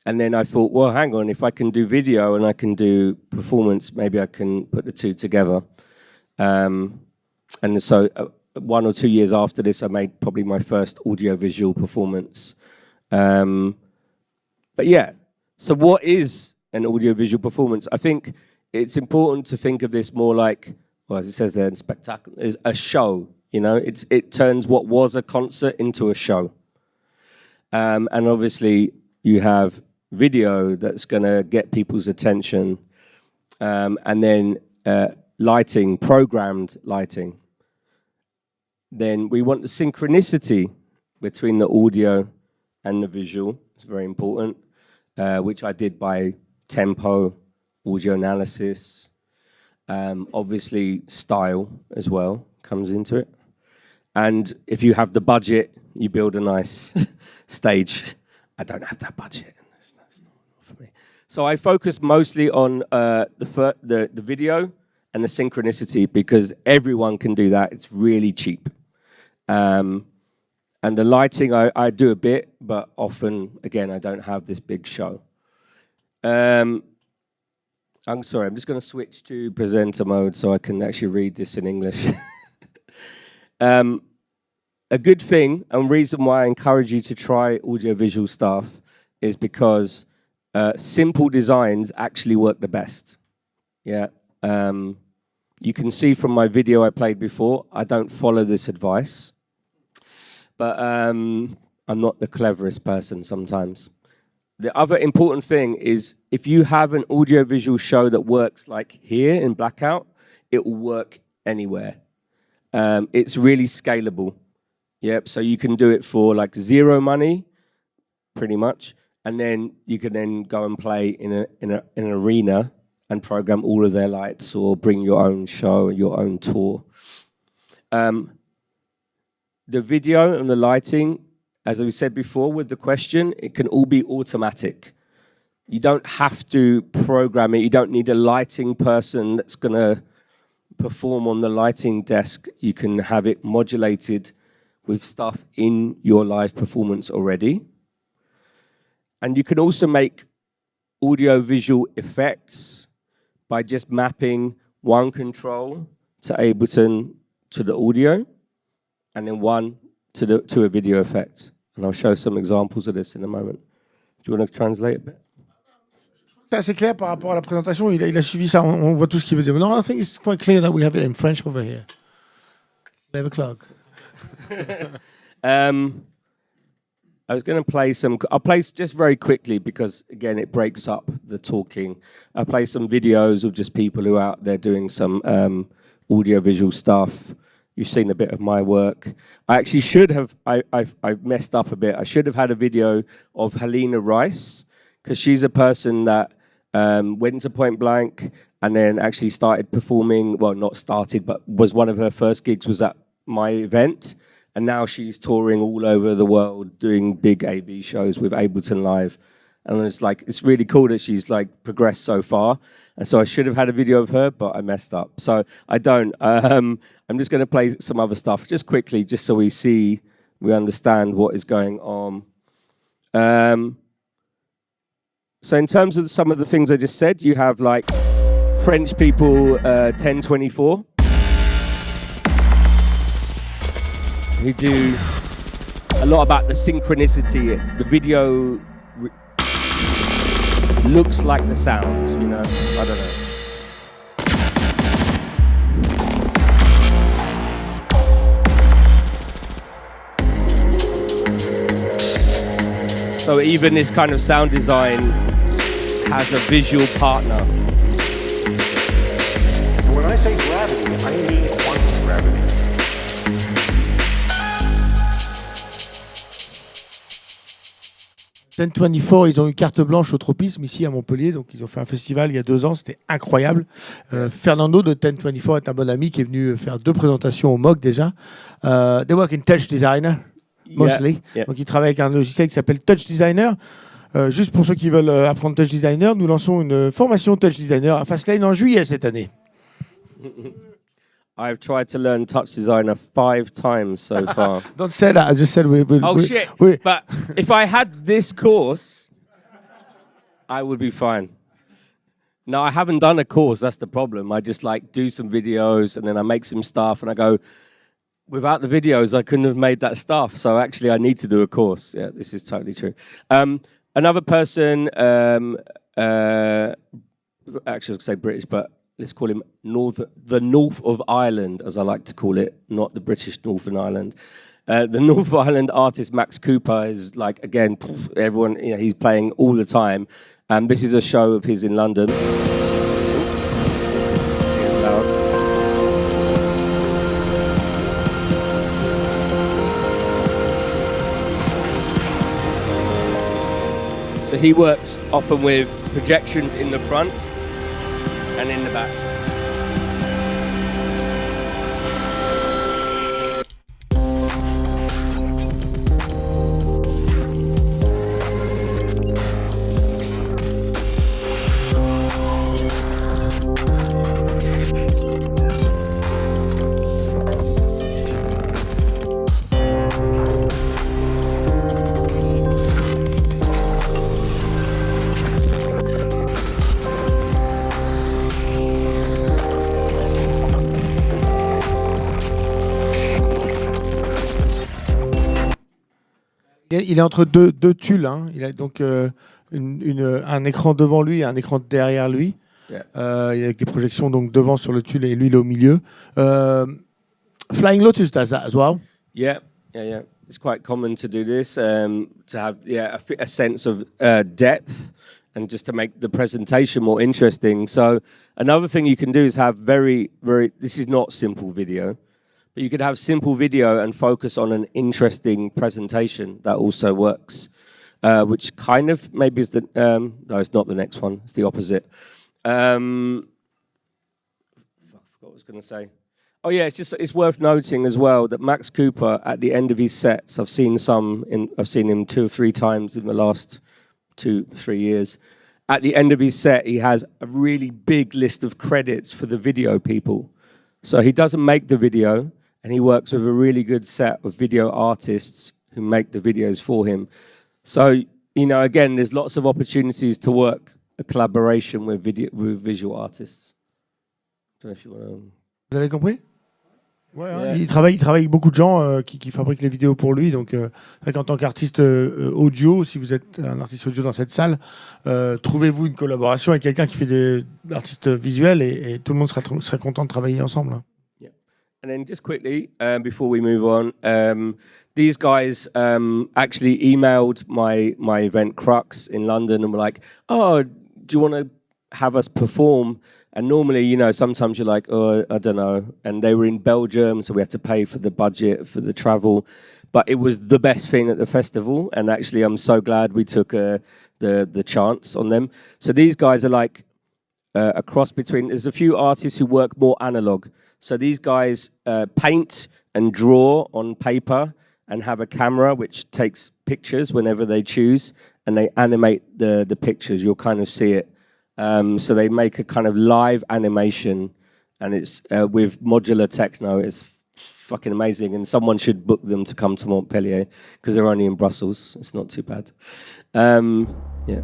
And then I thought, well, hang on, if I can do video and I can do performance, maybe I can put the two together. And so 1 or 2 years after this, I made probably my first audiovisual performance. But yeah, so what is an audiovisual performance? I think it's important to think of this more like, well, as it says there in spectacle, is a show. You know, it turns what was a concert into a show. And obviously you have video that's going to get people's attention, and then lighting, programmed lighting. Then we want the synchronicity between the audio and the visual. It's very important, which I did by tempo, audio analysis, obviously style as well comes into it. And if you have the budget, you build a nice stage. I don't have that budget. That's not for me. So I focus mostly on the video and the synchronicity because everyone can do that. It's really cheap. And the lighting, I do a bit, but often, again, I don't have this big show. I'm sorry, I'm just going to switch to presenter mode so I can actually read this in English. A good thing and reason why I encourage you to try audiovisual stuff is because simple designs actually work the best. Yeah. You can see from my video I played before, I don't follow this advice. But I'm not the cleverest person sometimes. The other important thing is if you have an audiovisual show that works like here in Blackout, it will work anywhere. It's really scalable. Yep, so you can do it for like zero money, pretty much, and then you can then go and play in an arena and program all of their lights or bring your own show, your own tour. The video and the lighting, as we said before with the question, it can all be automatic. You don't have to program it. You don't need a lighting person that's going to perform on the lighting desk. You can have it modulated with stuff in your live performance already. And you can also make audio-visual effects by just mapping one control to Ableton to the audio, and then one to a video effect. And I'll show some examples of this in a moment. Do you want to translate a bit? C'est assez clair par rapport à la présentation. Il a suivi ça. On voit tout ce qu'il veut dire. No, I think it's quite clear that we have it in French over here. 11 o'clock. I was going to play some. I'll play just very quickly because again it breaks up the talking. I'll play some videos of just people who are out there doing some audio-visual stuff. You've seen a bit of my work. I actually should have. I messed up a bit. I should have had a video of Helena Rice because she's a person that went to Point Blank and then actually started performing. Well, not started, but was one of her first gigs was at my event. And now she's touring all over the world doing big AV shows with Ableton Live. And it's like, it's really cool that she's like progressed so far. And so I should have had a video of her, but I messed up. So I don't. I'm just going to play some other stuff just quickly, just so we understand what is going on. So in terms of some of the things I just said, you have like French people, 1024. Who do a lot about the synchronicity. The video looks like the sound, you know, I don't know. So even this kind of sound design has a visual partner. When I say gravity, I mean quantum gravity. 1024, ils ont eu carte blanche au Tropisme ici à Montpellier, donc ils ont fait un festival il y a 2 ans, c'était incroyable. Fernando de 1024 est un bon ami qui est venu faire 2 présentations au MAUG déjà. They work in Touch Designer, mostly. Yeah. Donc ils travaillent avec un logiciel qui s'appelle Touch Designer. Juste pour ceux qui veulent apprendre Touch Designer, nous lançons une formation Touch Designer à Fastlane en juillet cette année. I've tried to learn Touch Designer 5 times so far. Don't say that, I just said Shit. we But if I had this course, I would be fine. No, I haven't done a course, that's the problem. I just like do some videos and then I make some stuff and I go, without the videos, I couldn't have made that stuff. So actually I need to do a course. Yeah, this is totally true. Another person, actually I was say British, but let's call him the North of Ireland, as I like to call it, not the British Northern Ireland. The North of Ireland artist Max Cooper is like, again, everyone, you know, he's playing all the time. This is a show of his in London. So he works often with projections in the front and in the back. Il est entre deux tulles. Hein. Il a donc un écran devant lui et un écran derrière lui. Yeah. Avec des projections donc devant sur le tulle et lui il est au milieu. Flying Lotus does that as well. Yeah. It's quite common to do this, to have a sense of depth and just to make the presentation more interesting. So another thing you can do is have this is not simple video, but you could have simple video and focus on an interesting presentation. That also works, which kind of maybe is no, it's not the next one. It's the opposite. Fuck, I forgot what I was going to say. Oh yeah, it's worth noting as well that Max Cooper at the end of his sets, I've seen him 2 or 3 times in the last 2-3 years. At the end of his set, he has a really big list of credits for the video people. So he doesn't make the video, and he works with a really good set of video artists who make the videos for him. So, you know, again, there's lots of opportunities to work a collaboration with visual artists. I don't know if you want to... Vous avez compris? Ouais, hein, Yeah. il travaille avec beaucoup de gens qui fabriquent les vidéos pour lui. Donc, c'est vrai qu'en tant qu'artiste audio, si vous êtes un artiste audio dans cette salle, trouvez-vous une collaboration avec quelqu'un qui fait des artistes visuels et tout le monde serait content de travailler ensemble. Yeah. And then just quickly, before we move on, these guys actually emailed my event Crux in London and were like, oh, do you want to have us perform? And normally, you know, sometimes you're like, oh, I don't know. And they were in Belgium, so we had to pay for the budget, for the travel. But it was the best thing at the festival. And actually, I'm so glad we took the chance on them. So these guys are like a cross between, there's a few artists who work more analog. So these guys paint and draw on paper and have a camera which takes pictures whenever they choose. And they animate the pictures. You'll kind of see it. So they make a kind of live animation, and it's with modular techno. It's fucking amazing, and someone should book them to come to Montpellier because they're only in Brussels. It's not too bad. Yeah.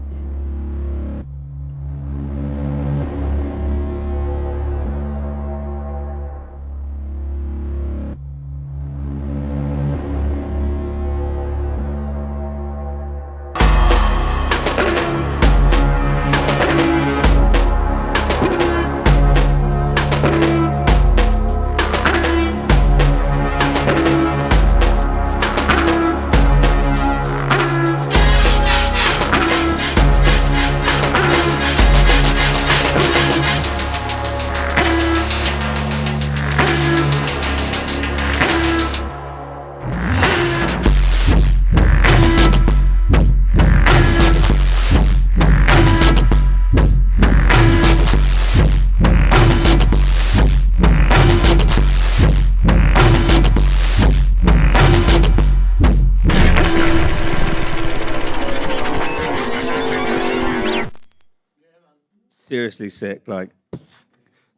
Seriously sick, like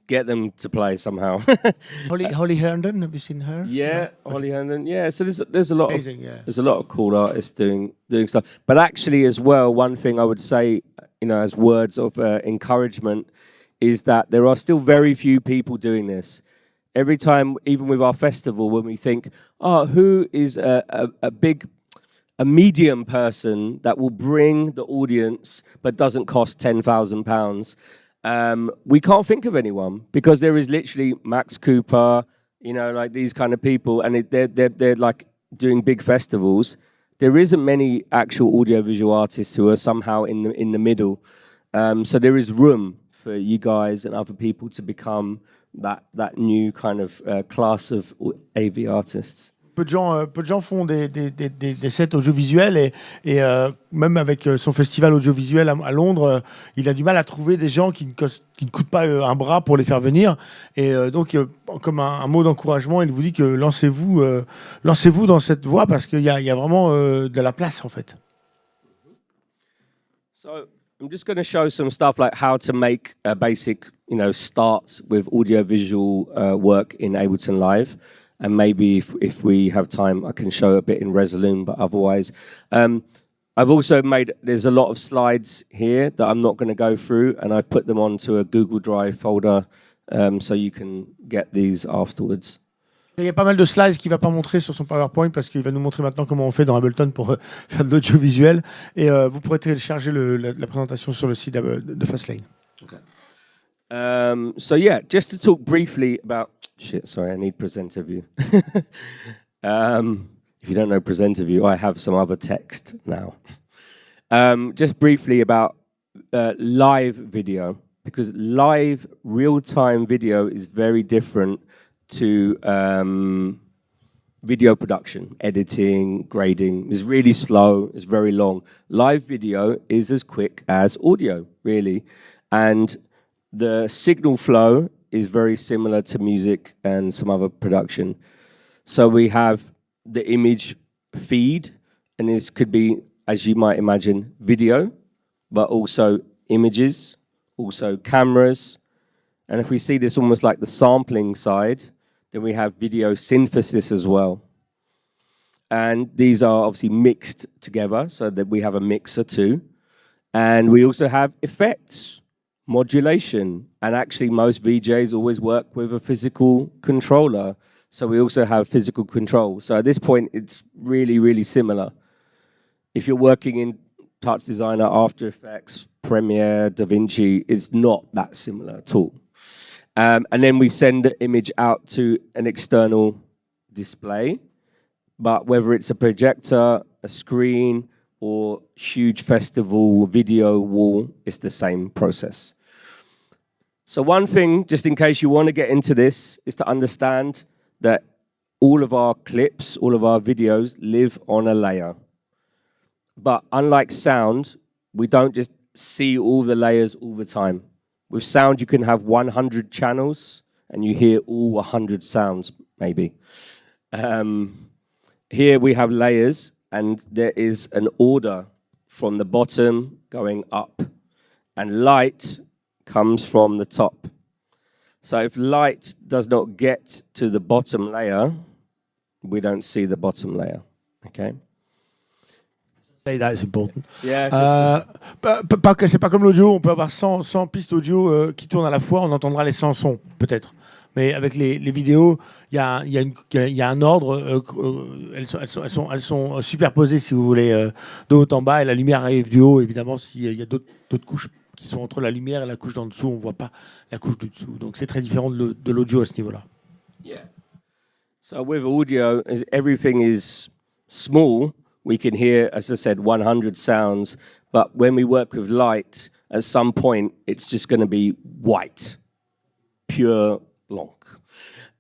get them to play somehow. Holly Herndon, have you seen her? Yeah, Holly Herndon. Yeah, so there's a lot Amazing, of yeah. there's a lot of cool artists doing stuff. But actually, as well, one thing I would say, you know, as words of encouragement, is that there are still very few people doing this. Every time, even with our festival, when we think, oh, who is a medium person that will bring the audience but doesn't cost £10,000. We can't think of anyone because there is literally Max Cooper, you know, like these kind of people, and they're like doing big festivals. There isn't many actual audiovisual artists who are somehow in the middle. So there is room for you guys and other people to become that new kind of class of AV artists. Peu de gens font des sets audiovisuels et même avec son festival audiovisuel à Londres, il a du mal à trouver des gens qui ne coûtent pas un bras pour les faire venir. Et donc, comme un mot d'encouragement, il vous dit que lancez-vous dans cette voie parce qu'il y a vraiment de la place en fait. So I'm just going to show some stuff like how to make a basic, you know, start with audiovisual work in Ableton Live. And maybe if we have time, I can show a bit in Resolume, but otherwise. I've also there's a lot of slides here that I'm not going to go through, and I've put them onto a Google Drive folder so you can get these afterwards. Il y a pas mal de slides qu'il ne va pas montrer sur son PowerPoint parce qu'il va nous montrer maintenant comment on fait dans Ableton pour faire de l'audiovisuel. Et vous pourrez télécharger la présentation sur le site de Fastlane. Okay. So yeah, just to talk briefly about... Shit, sorry, I need presenter view. If you don't know presenter view, I have some other text now. Just briefly about live video, because live real-time video is very different to video production, editing, grading. It's really slow, it's very long. Live video is as quick as audio, really. And the signal flow is very similar to music and some other production. So we have the image feed, and this could be, as you might imagine, video, but also images, also cameras. And if we see this almost like the sampling side, then we have video synthesis as well. And these are obviously mixed together so that we have a mixer too. And we also have effects, modulation. And actually most VJs always work with a physical controller. So we also have physical control. So at this point, it's really, really similar. If you're working in Touch Designer, After Effects, Premiere, DaVinci, it's not that similar at all. And then we send the image out to an external display. But whether it's a projector, a screen, or huge festival video wall, it's the same process. So one thing, just in case you want to get into this, is to understand that all of our clips, all of our videos live on a layer. But unlike sound, we don't just see all the layers all the time. With sound, you can have 100 channels, and you hear all 100 sounds, maybe. Here we have layers, and there is an order from the bottom going up, and light comes from the top. So if light does not get to the bottom layer, we don't see the bottom layer, okay? Say that is important. Yeah, C'est pas comme l'audio, on peut avoir 100 pistes audio qui tournent à la fois, on entendra les 100 sons, peut-être. Mais avec les vidéos, il y a un ordre, elles sont superposées, si vous voulez, de haut en bas, et la lumière arrive du haut, évidemment, s'il y a d'autres couches qui sont entre la lumière et la couche d'en dessous, on ne voit pas la couche du dessous. Donc c'est très différent de l'audio à ce niveau-là. Yeah. So with audio, everything is small. We can hear, as I said, 100 sounds, but when we work with light, at some point, it's just going to be white, pure blanc,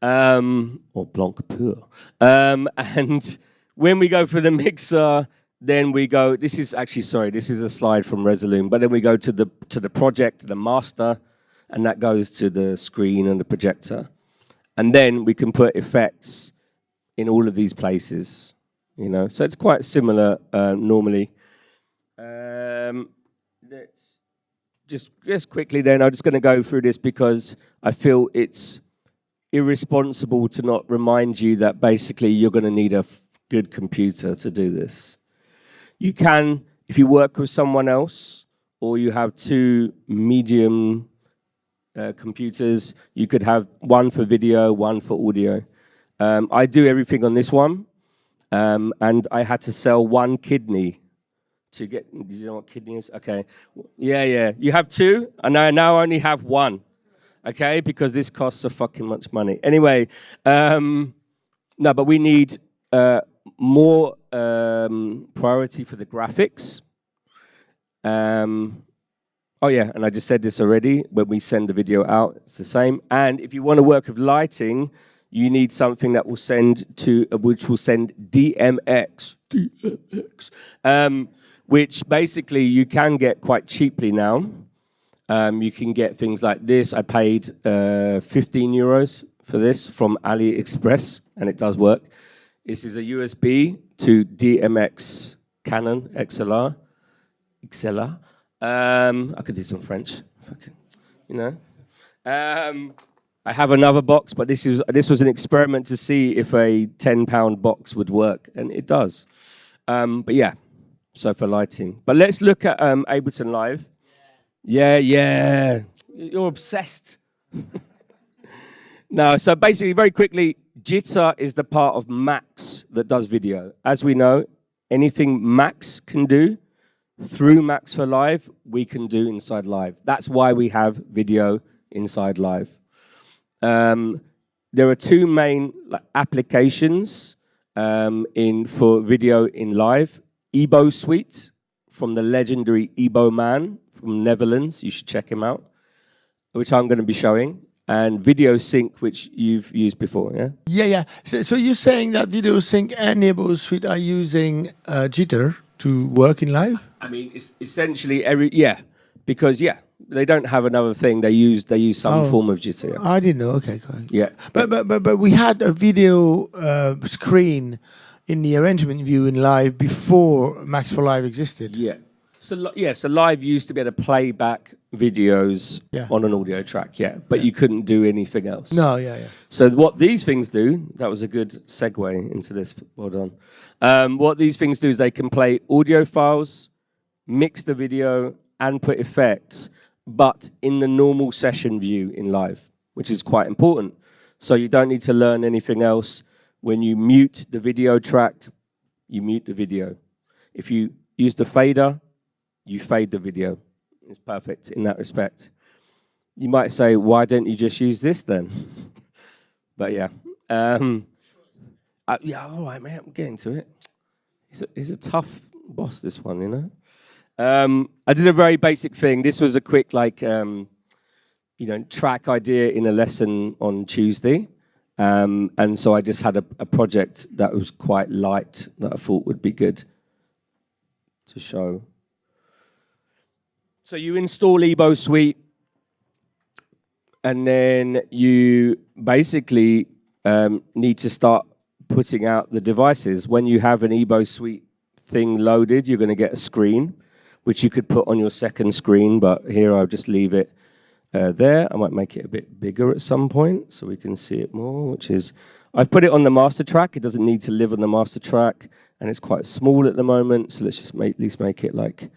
or blanc pur. And when we go for the mixer, then we go, this is a slide from Resolume, but then we go to the project, the master, and that goes to the screen and the projector. And then we can put effects in all of these places. You know, so it's quite similar normally. Let's just quickly then, I'm just going to go through this because I feel it's irresponsible to not remind you that basically you're going to need a good computer to do this. You can, if you work with someone else or you have two medium computers, you could have one for video, one for audio. I do everything on this one. And I had to sell one kidney to get, do you know what kidney is? Okay. Yeah. You have two, and I now only have one. Okay, because this costs so fucking much money. Anyway, no, but we need more priority for the graphics. Oh yeah, and I just said this already, when we send the video out, it's the same. And if you want to work with lighting, you need something that will send to, which will send DMX, which basically you can get quite cheaply now. You can get things like this. I paid 15 euros for this from AliExpress, and it does work. This is a USB to DMX Canon XLR. I could do some French, you know. I have another box, but this was an experiment to see if a £10 box would work, and it does. But yeah, so for lighting. But let's look at Ableton Live. Yeah, you're obsessed. No, so basically, very quickly, Jitter is the part of Max that does video. As we know, anything Max can do, through Max for Live, we can do inside Live. That's why we have video inside Live. There are two main applications for video in Live. EboSuite, from the legendary Ebo man from Netherlands. You should check him out, which I'm going to be showing. And Video Sync, which you've used before, yeah? Yeah. So you're saying that Video Sync and EboSuite are using Jitter to work in Live? I mean, it's essentially because They don't have another thing. They use some form of jitter. Yeah. I didn't know. Okay, cool. Yeah. But we had a video screen in the arrangement view in live before Max for Live existed. Yeah. So live used to be able to play back videos Yeah. on an audio track. Yeah, but you couldn't do anything else. No, yeah. So what these things do, that was a good segue into this. Well done. What these things do is they can play audio files, mix the video, and put effects, but in the normal session view in live, which is quite important. So you don't need to learn anything else. When you mute the video track, you mute the video. If you use the fader, you fade the video. It's perfect in that respect. You might say, why don't you just use this then? But yeah. Yeah, all right, mate, I'm getting to it. He's a tough boss, this one, you know? I did a very basic thing. This was a quick, track idea in a lesson on Tuesday. And so I just had a project that was quite light that I thought would be good to show. So you install EboSuite, and then you basically need to start putting out the devices. When you have an EboSuite thing loaded, you're going to get a screen, which you could put on your second screen, but here I'll just leave it there. I might make it a bit bigger at some point so we can see it more, which is, I've put it on the master track. It doesn't need to live on the master track, and it's quite small at the moment, so let's just at least make it like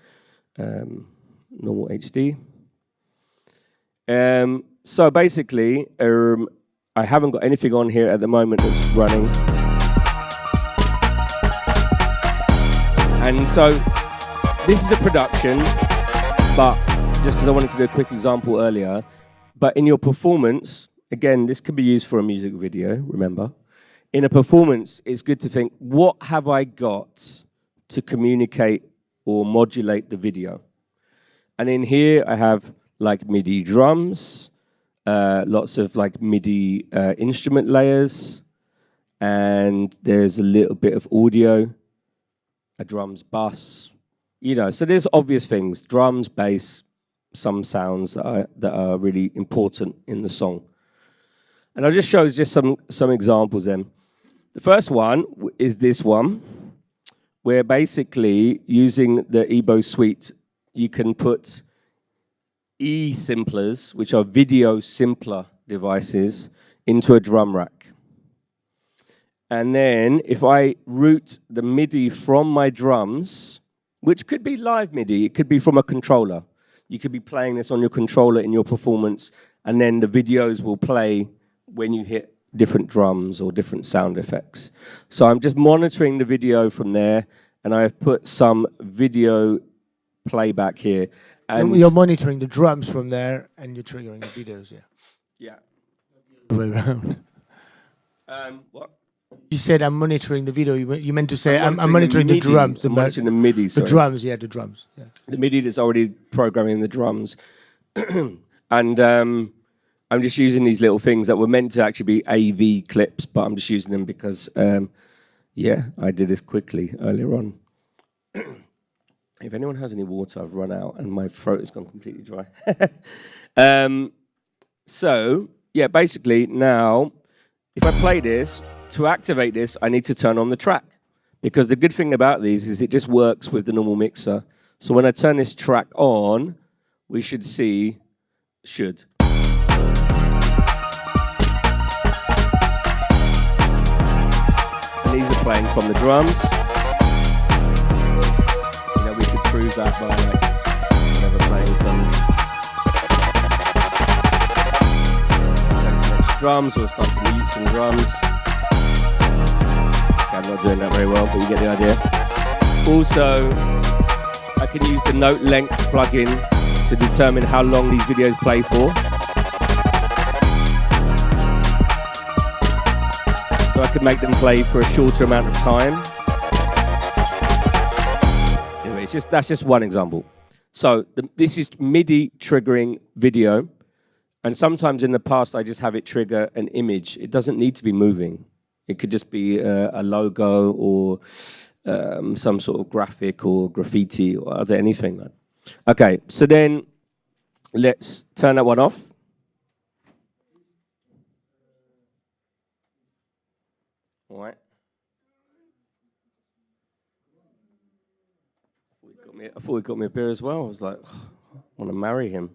normal HD. So basically, I haven't got anything on here at the moment that's running. And so this is a production, but just because I wanted to do a quick example earlier, but in your performance, again, this could be used for a music video, remember. In a performance, it's good to think, what have I got to communicate or modulate the video? And in here, I have like MIDI drums, lots of like MIDI instrument layers, and there's a little bit of audio, a drums bus, so there's obvious things, drums, bass, some sounds that are really important in the song. And I'll just show just some examples then. The first one is this one, where basically using the EboSuite, you can put E-simplers, which are video simpler devices, into a drum rack. And then if I route the MIDI from my drums, which could be live MIDI, it could be from a controller. You could be playing this on your controller in your performance, and then the videos will play when you hit different drums or different sound effects. So I'm just monitoring the video from there, and I have put some video playback here. And you're monitoring the drums from there, and you're triggering the videos, yeah. Yeah. The way around. What? You said I'm monitoring the video. You meant to say I'm monitoring the MIDI. drums. I'm monitoring the MIDI, The sorry. drums, yeah, the drums. Yeah. The MIDI that's already programming the drums. And I'm just using these little things that were meant to actually be AV clips, but I'm just using them because, I did this quickly earlier on. If anyone has any water, I've run out and my throat has gone completely dry. Basically now, if I play this, to activate this, I need to turn on the track. Because the good thing about these is it just works with the normal mixer. So when I turn this track on, we should see, these are playing from the drums. We could prove that by playing some drums or start to mute some drums. Okay, I'm not doing that very well, but you get the idea. Also, I can use the note length plugin to determine how long these videos play for. So I can make them play for a shorter amount of time. Anyway, that's just one example. So this is MIDI triggering video. And sometimes in the past, I just have it trigger an image. It doesn't need to be moving. It could just be a logo or some sort of graphic or graffiti or anything. Okay, so then let's turn that one off. All right. I thought he got me a beer as well. I was like, I want to marry him.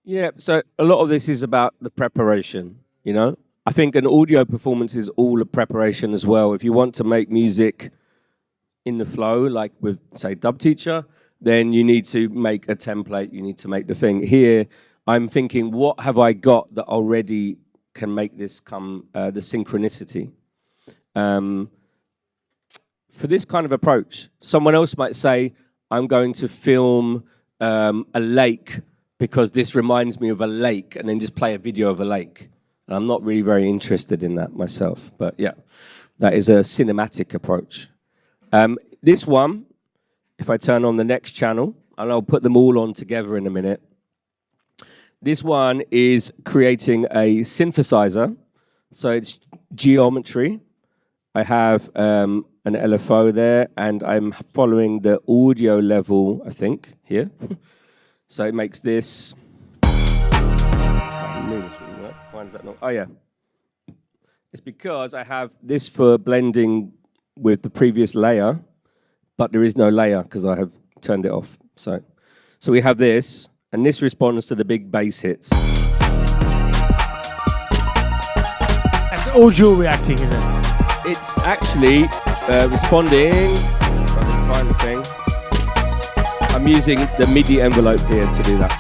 Yeah, so a lot of this is about the preparation, you know? I think an audio performance is all a preparation as well. If you want to make music in the flow, like with, say, Dub Teacher, then you need to make a template, you need to make the thing. Here, I'm thinking, what have I got that already can make this come, the synchronicity? For this kind of approach, someone else might say, I'm going to film a lake because this reminds me of a lake, and then just play a video of a lake. And I'm not really very interested in that myself, but yeah, that is a cinematic approach. This one, if I turn on the next channel, and I'll put them all on together in a minute. This one is creating a synthesizer, so it's geometry. I have an LFO there, and I'm following the audio level, I think, here. So it makes this. I knew this wouldn't work. Why does that not? Oh, yeah. It's because I have this for blending with the previous layer, but there is no layer because I have turned it off. So we have this, and this responds to the big bass hits. That's audio reacting, isn't it? It's actually responding. If I can find the thing. I'm using the MIDI envelope here to do that.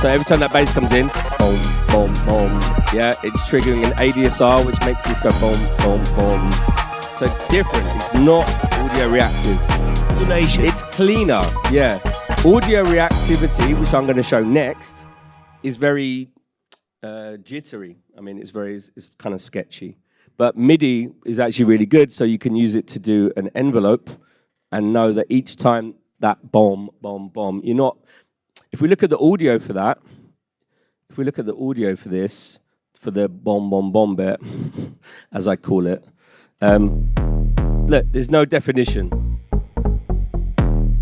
So every time that bass comes in, boom, boom, boom. Yeah, it's triggering an ADSR, which makes this go boom, boom, boom. So it's different. It's not audio reactive. It's cleaner. Yeah. Audio reactivity, which I'm going to show next, is very jittery. I mean, it's kind of sketchy. But MIDI is actually really good, so you can use it to do an envelope and know that each time that bomb, bomb, bomb, you're not. If we look at the audio for that, if we look at the audio for this, for the bomb, bomb, bomb bit, as I call it, look, there's no definition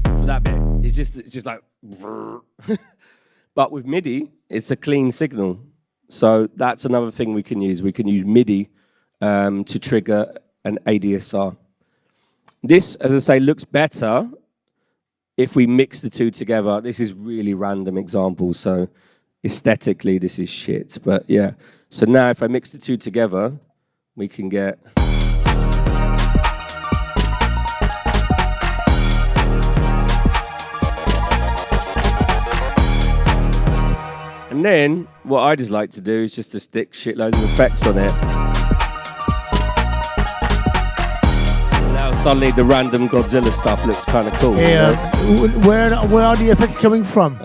for that bit. It's just like, but with MIDI, it's a clean signal. So that's another thing we can use. We can use MIDI to trigger an ADSR. This, as I say, looks better if we mix the two together. This is really random example, so aesthetically this is shit, but yeah. So now if I mix the two together, we can get... And then what I just like to do is just to stick shitloads of effects on it. Suddenly the random Godzilla stuff looks kind of cool. Et where are the effects coming from?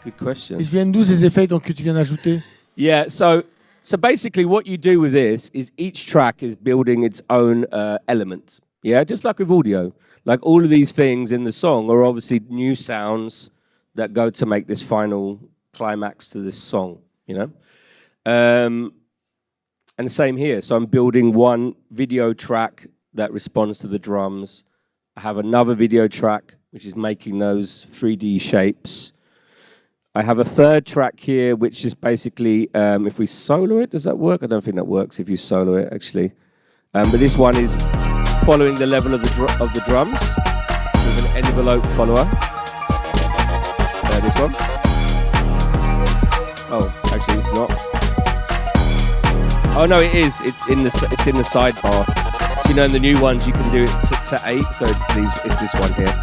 Good question. Ils viennent d'où ces effets que tu viens d'ajouter? Yeah, so basically what you do with this is each track is building its own element. Yeah, just like with audio. Like all of these things in the song are obviously new sounds that go to make this final climax to this song, you know? And the same here. So I'm building one video track that responds to the drums. I have another video track, which is making those 3D shapes. I have a third track here, which is basically, if we solo it, does that work? I don't think that works if you solo it, actually. But this one is following the level of the drums with an envelope follower. This one. Oh, actually, it's not. Oh no, it is. It's in the sidebar. So you know, in the new ones, you can do it to 8. So it's this one here.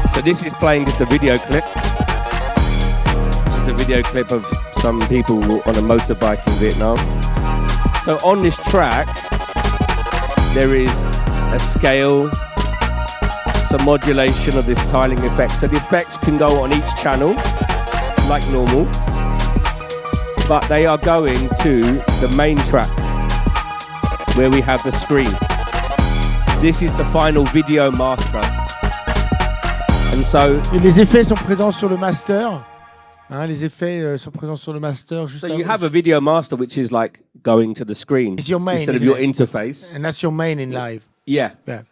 So this is playing just a video clip. This is a video clip of some people on a motorbike in Vietnam. So on this track, there is a scale, some modulation of this tiling effect. So the effects can go on each channel, like normal, but they are going to the main track, where we have the screen. This is the final video master. And so, Et les effets sont présents sur le master. Hein, les effets sont présents sur le master. Juste so you have a video master which is like going to the screen It's your main, instead of isn't your it? interface. And that's your main in live. Yeah. Yeah.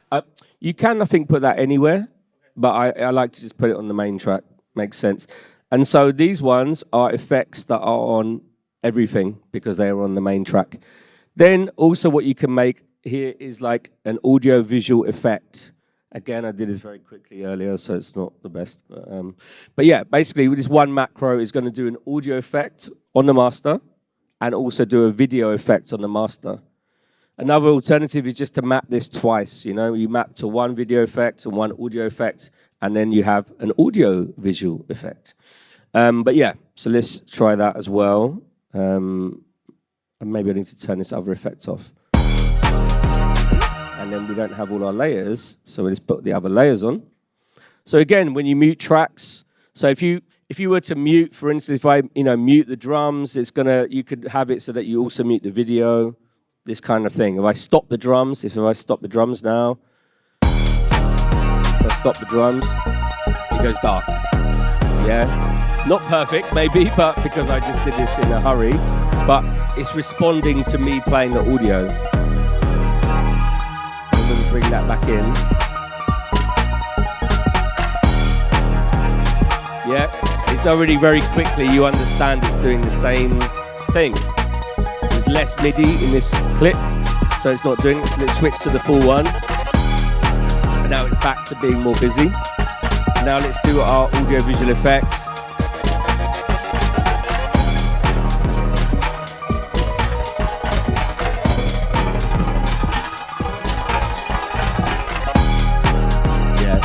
You can, I think, put that anywhere, but I like to just put it on the main track. Makes sense. And so these ones are effects that are on everything because they are on the main track. Then also what you can make here is like an audio-visual effect. Again, I did this very quickly earlier, so it's not the best. But yeah, basically this one macro is going to do an audio effect on the master and also do a video effect on the master. Another alternative is just to map this twice. You know, you map to one video effect and one audio effect, and then you have an audio-visual effect. But yeah, so let's try that as well. And maybe I need to turn this other effect off. And then we don't have all our layers, so we just put the other layers on. So again, when you mute tracks, so if you were to mute, for instance, if I mute the drums, you could have it so that you also mute the video, this kind of thing. If I stop the drums, now, if I stop the drums, it goes dark. Yeah, not perfect maybe, but because I just did this in a hurry, but it's responding to me playing the audio. Bring that back in. Yeah, it's already very quickly, you understand it's doing the same thing. There's less MIDI in this clip, so it's not doing it. So let's switch to the full one. And now it's back to being more busy. Now let's do our audio-visual effect.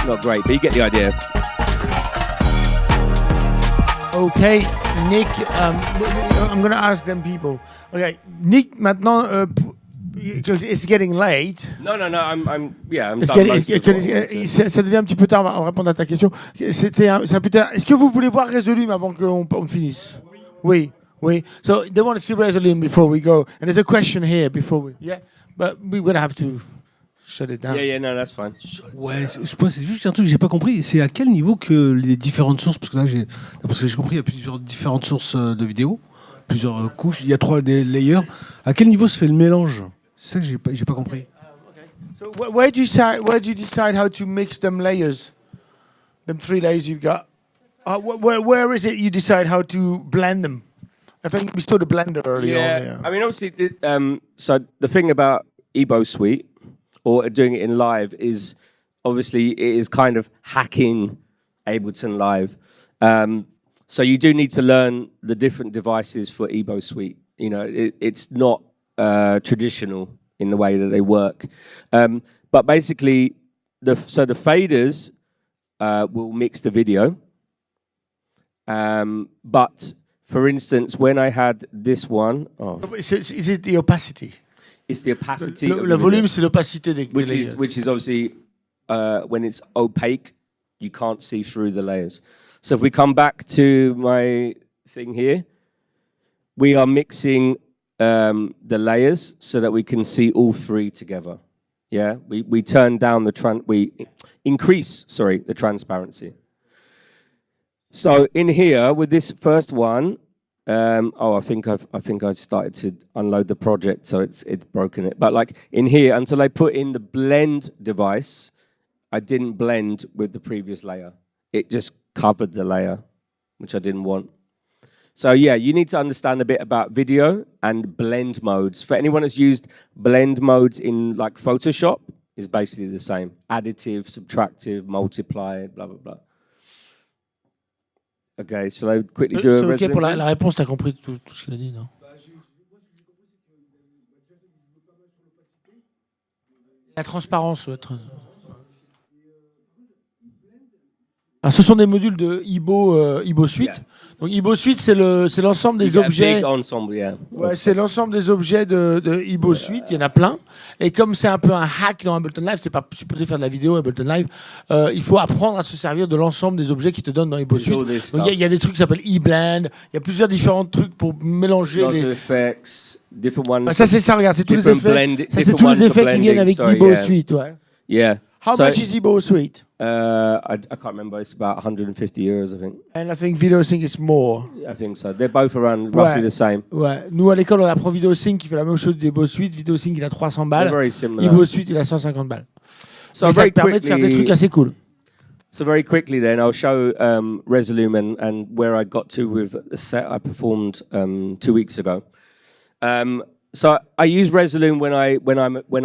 Not great, but you get the idea. Okay, Nick, I'm going to ask them people. Okay, Nick, maintenant, because it's getting late. No, I'm done. Ça devient un petit peu tard, on va répondre à ta question. Est-ce que vous voulez voir Resolume avant qu'on finisse? Oui. So they want to see Resolume before we go. And there's a question here before we... Yeah, but we're going to have to... shut it down. Yeah, no, that's fine. Ouais, c'est juste un truc que j'ai pas compris. C'est à quel niveau que les différentes sources, parce que là, parce que j'ai compris, il y a plusieurs différentes sources de vidéos, plusieurs couches. Il y a 3 layers. À quel niveau se fait le mélange? C'est ça que j'ai pas compris. Okay. So where do you decide how to mix them layers? Them 3 layers you've got. Where is it you decide how to blend them? I think we saw the blender earlier on. Yeah. I mean, obviously, so the thing about EboSuite, or doing it in live, is obviously it is kind of hacking Ableton Live. So you do need to learn the different devices for EboSuite. You know, it's not traditional in the way that they work. But basically, the faders will mix the video. But for instance, when I had this one... Oh. Is it the opacity? It's the opacity. Le volume, c'est l'opacité des layers. Which is obviously, when it's opaque, you can't see through the layers. So if we come back to my thing here, we are mixing the layers so that we can see all 3 together. Yeah, we turn down we increase the transparency. So in here with this first one, I think I started to unload the project, so it's broken it. But like in here, until I put in the blend device, I didn't blend with the previous layer. It just covered the layer, which I didn't want. So yeah, you need to understand a bit about video and blend modes. For anyone that's used blend modes in like Photoshop, is basically the same. Additive, subtractive, multiply, blah, blah, blah. Okay, shall I quickly do a C'est Resolume? OK pour la réponse, t'as compris tout ce qu'il a dit, non? La transparence. Alors, ce sont des modules de EboSuite. Yeah. Donc EboSuite, c'est l'ensemble des objets. Big ensemble, yeah. Ouais, c'est l'ensemble des objets de EboSuite. Il y en a plein. Et comme c'est un peu un hack dans Ableton Live, c'est pas supposé faire de la vidéo Ableton Live. Il faut apprendre à se servir de l'ensemble des objets qui te donnent dans EboSuite. Donc il y a des trucs qui s'appellent e-blend. Il y a plusieurs différents trucs pour mélanger Lots les of effects, different ones. Ça c'est ça, regarde, c'est tous les effets. Ça c'est tous les effets qui viennent avec EboSuite, ouais. Yeah. How much is EboSuite? I can't remember. It's about 150 euros, I think. And I think VideoSync is more. I think so. They're both around roughly the same. Ouais. Nous, à l'école, on apprend VideoSync qui fait la même chose d'EboSuite. VideoSync, il a 300 balles. They're very similar. EboSuite, il a 150 balles. So Mais ça very te permet de faire des trucs assez cool. So very quickly then, I'll show Resolume and where I got to with the set I performed 2 weeks ago. So I use Resolume when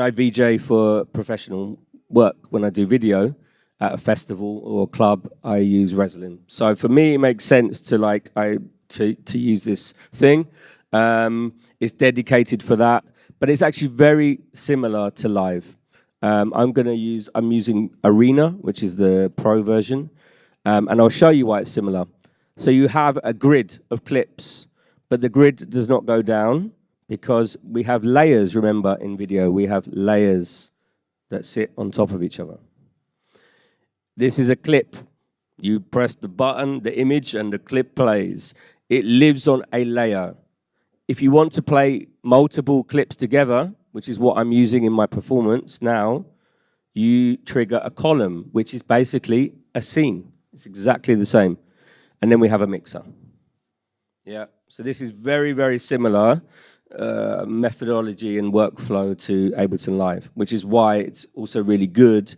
I VJ for professional work. When I do video at a festival or a club, I use Resolume. So for me, it makes sense to use this thing. It's dedicated for that, but it's actually very similar to live. I'm using Arena, which is the pro version, and I'll show you why it's similar. So you have a grid of clips, but the grid does not go down because we have layers. Remember, in video, we have layers that sit on top of each other. This is a clip. You press the button, the image, and the clip plays. It lives on a layer. If you want to play multiple clips together, which is what I'm using in my performance now, you trigger a column, which is basically a scene. It's exactly the same. And then we have a mixer. Yeah, so this is very, very similar methodology and workflow to Ableton Live, which is why it's also really good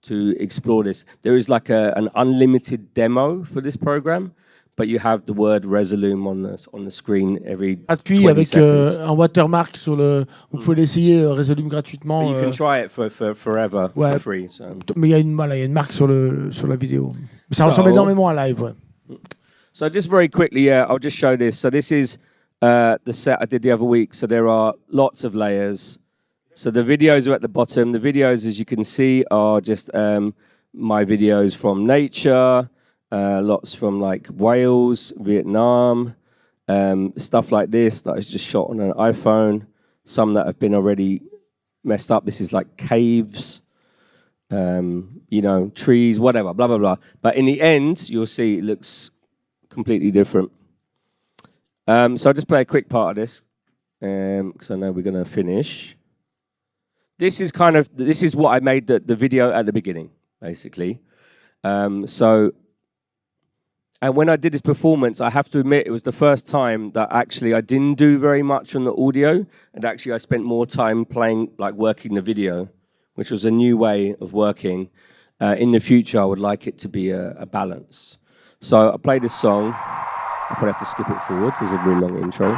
to explore this. There is like an unlimited demo for this program, but you have the word Resolume on the screen every 20 avec seconds. un watermark sur le. Vous pouvez l'essayer Resolume gratuitement. But you can try it for forever, ouais. for free. So. Mais il y a une marque sur la vidéo. Ça ressemble énormément à live. Ouais. So just very quickly, yeah, I'll just show this. So this is the set I did the other week. So there are lots of layers. So the videos are at the bottom. The videos, as you can see, are just my videos from nature, lots from like Wales, Vietnam, stuff like this that is just shot on an iPhone. Some that have been already messed up. This is like caves, trees, whatever, blah, blah, blah. But in the end, you'll see it looks completely different. So I'll just play a quick part of this because I know we're going to finish. This is what I made the video at the beginning, basically. And when I did this performance, I have to admit it was the first time that actually I didn't do very much on the audio, and actually I spent more time working the video, which was a new way of working. In the future, I would like it to be a balance. So I played this song. I probably have to skip it forward. There's a really long intro.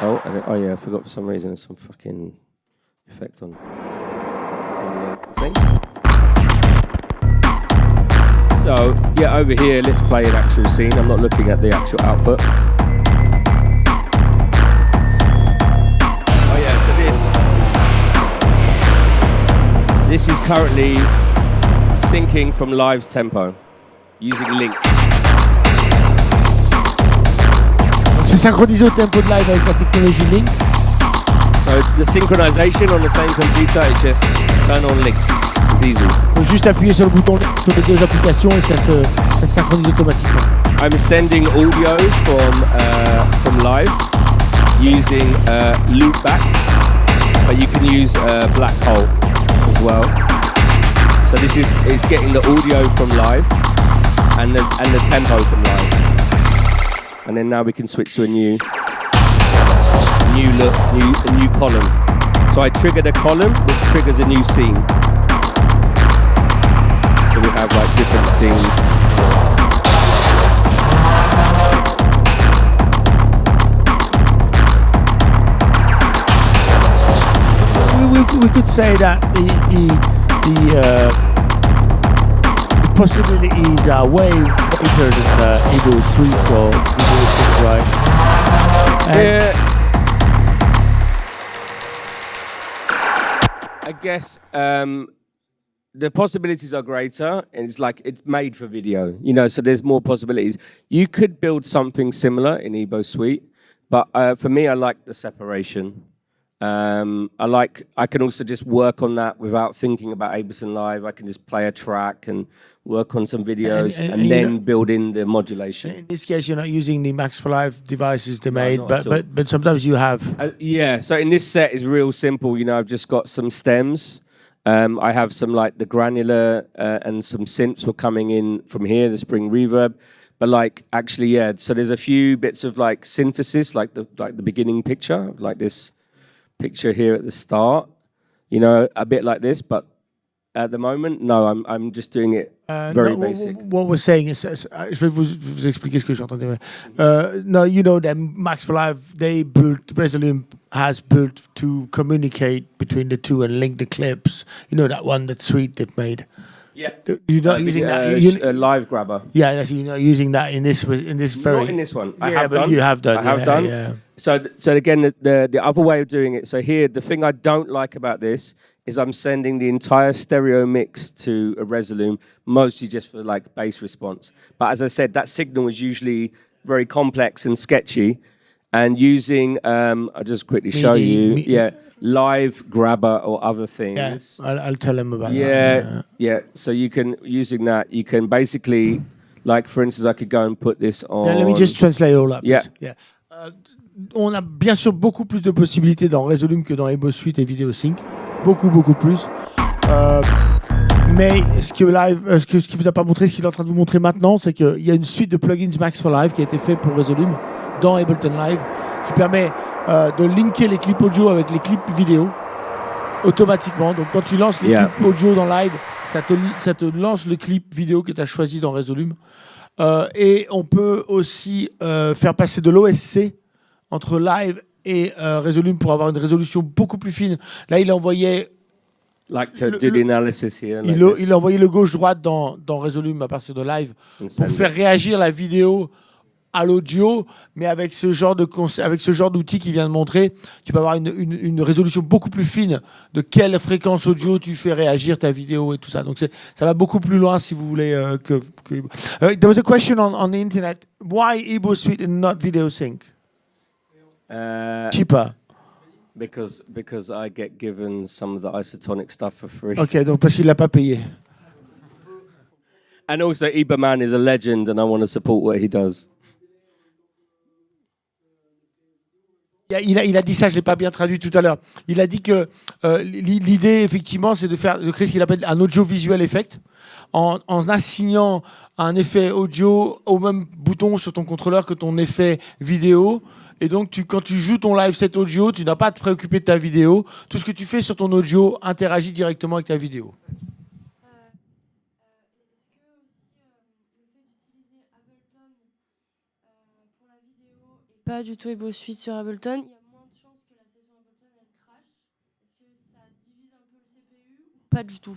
Oh yeah, I forgot for some reason there's some fucking effect on the thing. So yeah, over here, let's play an actual scene. I'm not looking at the actual output. Oh yeah, so this is currently syncing from Live's tempo using Link. C'est synchronisé au tempo de live avec la technologie Link. So the synchronization on the same computer is just turn on Link. It's easy. Il faut juste appuyer sur le bouton sur les deux applications et ça se synchronise automatiquement. I'm sending audio from Live using loopback, but you can use black hole as well. So it's getting the audio from Live and the tempo from Live. And then now we can switch to a new column. So I triggered a column, which triggers a new scene. So we have like different scenes. We could say that the possibilities are way greater than EboSuite or EboSuite, right? Yeah. I guess the possibilities are greater, and it's made for video, so there's more possibilities. You could build something similar in EboSuite, but for me, I like the separation. I can also just work on that without thinking about Ableton Live. I can just play a track and work on some videos and then build in the modulation. In this case, you're not using the Max for Live devices they No, made, not at all. but sometimes you have. Yeah, so in this set is real simple. You know, I've just got some stems. I have some like the granular and some synths were coming in from here, the spring reverb. But like actually, yeah. So there's a few bits of like synthesis, like the beginning picture, like this picture here at the start. You know, a bit like this. But at the moment, no, I'm just doing it very basic. What we're saying is, je vais vous expliquer ce que j'entendais. No, you know that Max for Live, Resolume has built to communicate between the two and link the clips. You know that one, that suite they've made. Yeah. You're not using that. A live grabber. Yeah, you're not using that in this very. Not in this one. I have done. You have done. I have done. Yeah. So again, the other way of doing it. So here, the thing I don't like about this is I'm sending the entire stereo mix to a Resolume, mostly just for like bass response. But as I said, that signal is usually very complex and sketchy. And using, I'll just quickly show you, live grabber or other things. Yeah, I'll tell him about that. Yeah. So you can, using that, you can basically, like for instance, I could go and put this on. Let me just translate all that. Yeah. On a bien sûr beaucoup plus de possibilités dans Resolume que dans EboSuite et VideoSync. Beaucoup plus. Mais ce qu'il vous a pas montré, ce qu'il est en train de vous montrer maintenant, c'est qu'il y a une suite de plugins Max for Live qui a été fait pour Resolume dans Ableton Live qui permet de linker les clips audio avec les clips vidéo automatiquement. Donc quand tu lances les clips audio dans Live, ça te lance le clip vidéo que tu as choisi dans Resolume. Et on peut aussi faire passer de l'OSC entre Live et Resolume pour avoir une résolution beaucoup plus fine. Là, il envoyait... Like to do the analysis here. Like il a envoyé le gauche-droite dans Resolume à partir de Live pour faire réagir la vidéo à l'audio, mais avec ce genre d'outil qu'il vient de montrer, tu peux avoir une résolution beaucoup plus fine de quelle fréquence audio tu fais réagir ta vidéo et tout ça. Donc ça va beaucoup plus loin si vous voulez que... There was a question on the internet. Why EboSuite and not VideoSync? Cheaper. Because I get given some of the isotonic stuff for free. Ok, donc parce qu'il l'a pas payé. And also, Iberman is a legend, and I want to support what he does. Il a dit ça, je l'ai pas bien traduit tout à l'heure. Il a dit que l'idée, effectivement, c'est de créer ce qu'il appelle un audiovisuel effect, en assignant un effet audio au même bouton sur ton contrôleur que ton effet vidéo. Et donc, quand tu joues ton live set audio, tu n'as pas à te préoccuper de ta vidéo. Tout ce que tu fais sur ton audio interagit directement avec ta vidéo. Pas du tout EboSuite sur Ableton, il y a moins de chances que la session Ableton elle crache. Est-ce que ça divise un peu le CPU ou pas du tout?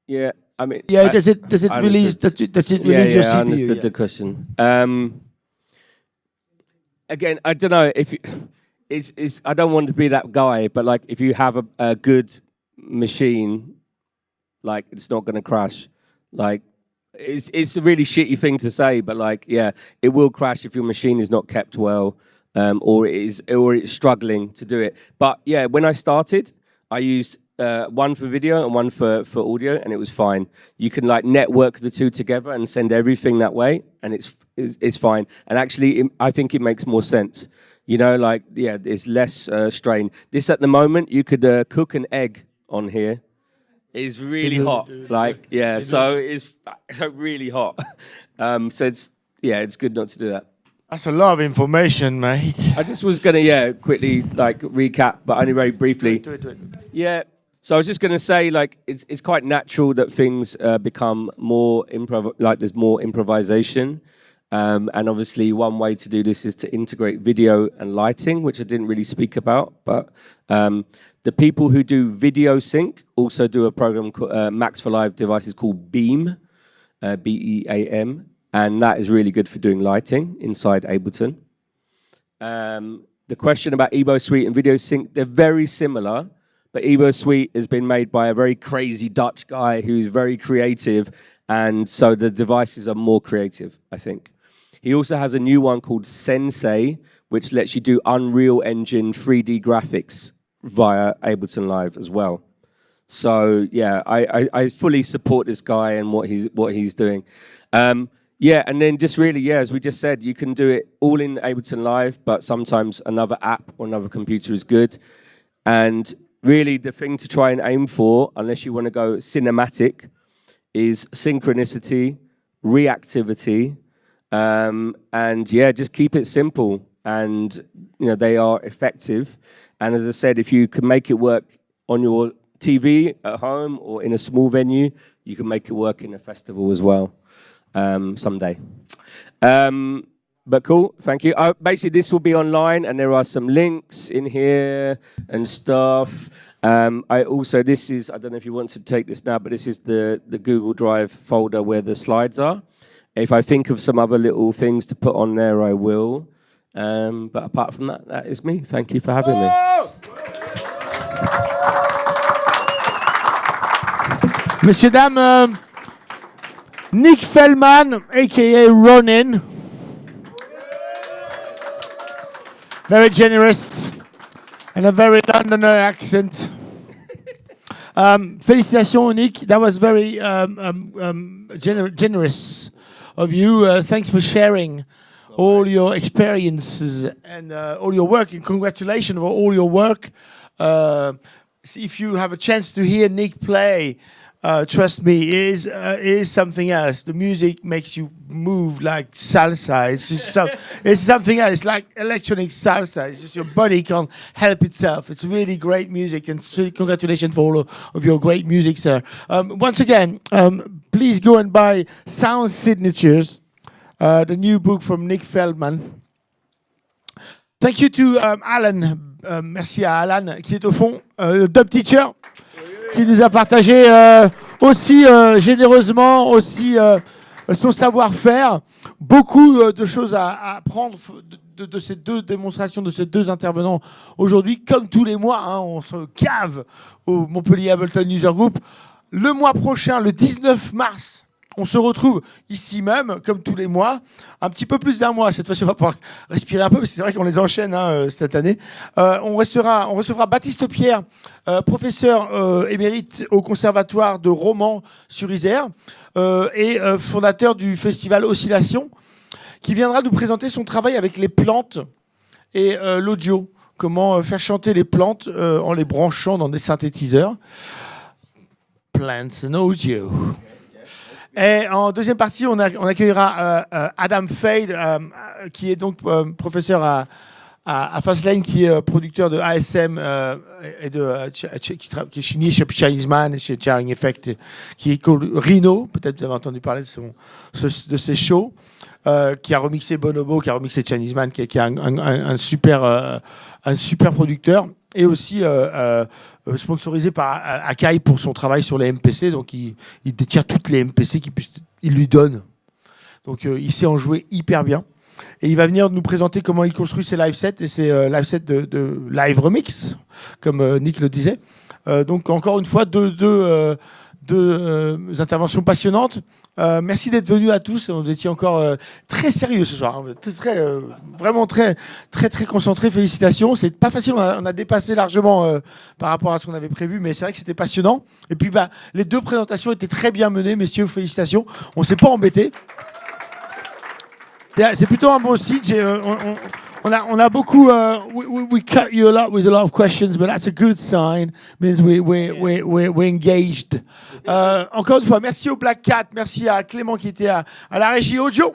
Yeah, I mean. Yeah, does it release your CPU? I understood the question. Again, I don't know if it's. I don't want to be that guy, but like if you have a good machine, like it's not going to crash. Like it's a really shitty thing to say, but like yeah, it will crash if your machine is not kept well, or it's struggling to do it. But yeah, when I started, I used one for video and one for audio, and it was fine. You can like network the two together and send everything that way, and it's fine. And actually, I think it makes more sense. You know, like yeah, it's less strain. This at the moment, you could cook an egg on here. It's really hot, like yeah. So it's really hot. So it's good not to do that. That's a lot of information, mate. I just was gonna quickly like recap, but only very briefly. Do it. Yeah. So I was just going to say, like, it's quite natural that things become more there's more improvisation. And obviously one way to do this is to integrate video and lighting, which I didn't really speak about. But the people who do video sync also do a program called Max for Live devices called Beam, B-E-A-M. And that is really good for doing lighting inside Ableton. The question about EboSuite and video sync, they're very similar. But EboSuite has been made by a very crazy Dutch guy who's very creative, and so the devices are more creative, I think. He also has a new one called Sensei, which lets you do Unreal Engine 3D graphics via Ableton Live as well. So yeah, I fully support this guy and what he's doing. Yeah, and then just really, yeah, as we just said, you can do it all in Ableton Live, but sometimes another app or another computer is good. And really the thing to try and aim for, unless you want to go cinematic, is synchronicity, reactivity, and yeah, just keep it simple. And you know, they are effective. And as I said, if you can make it work on your TV at home or in a small venue, you can make it work in a festival as well someday. But cool, thank you. Basically, this will be online, and there are some links in here and stuff. I also, this is, I don't know if you want to take this now, but this is the Google Drive folder where the slides are. If I think of some other little things to put on there, I will. But apart from that, that is me. Thank you for having me. Messieurs, dames, Nick Feldman, a.k.a. Ronin. Very generous and a very Londoner accent. Félicitations, Nick. That was very generous of you. Thanks for sharing all your experiences and all your work. And congratulations for all your work. If you have a chance to hear Nick play, trust me, is something else. The music makes you move like salsa. It's just it's something else. It's like electronic salsa. It's just your body can't help itself. It's really great music, and congratulations for all of your great music, sir. Once again, please go and buy Sound Signatures, the new book from Nick Feldman. Thank you to Alan. Merci à Alan qui est au fond, Dub Teacher, qui nous a partagé aussi généreusement aussi son savoir-faire. Beaucoup de choses à apprendre de ces deux démonstrations, de ces deux intervenants aujourd'hui. Comme tous les mois, hein, on se cave au Montpellier Ableton User Group. Le mois prochain, le 19 mars, on se retrouve ici même, comme tous les mois, un petit peu plus d'un mois. Cette fois-ci, on va pouvoir respirer un peu, parce que c'est vrai qu'on les enchaîne cette année. On recevra Baptiste Pierre, professeur émérite au Conservatoire de Romans sur Isère et fondateur du festival Oscillation, qui viendra nous présenter son travail avec les plantes et l'audio. Comment faire chanter les plantes en les branchant dans des synthétiseurs. Plants and audio. Et en deuxième partie, on accueillera Adam Fade, qui est donc professeur à Fastlane, qui est producteur de ASM et qui est signé chez Chinese Man et chez Jarring Effect, qui est Rhino, peut-être vous avez entendu parler de ses shows, qui a remixé Bonobo, qui a remixé Chinese Man, qui est un super producteur, et aussi sponsorisé par Akai pour son travail sur les MPC. Donc il détient toutes les MPC il lui donne. Donc il sait en jouer hyper bien. Et il va venir nous présenter comment il construit ses live sets et ses live sets de live remix, comme Nick le disait. Donc encore une fois, deux interventions passionnantes. Merci d'être venus à tous. Vous étiez encore très sérieux ce soir. Hein. Vraiment très concentrés. Félicitations. C'est pas facile. On a dépassé largement par rapport à ce qu'on avait prévu, mais c'est vrai que c'était passionnant. Et puis les deux présentations étaient très bien menées, messieurs. Félicitations. On s'est pas embêtés. C'est plutôt un bon site. On a beaucoup. We cut you a lot with a lot of questions, but that's a good sign. Means we're engaged. Encore une fois, merci au Black Cat, merci à Clément qui était à la régie audio,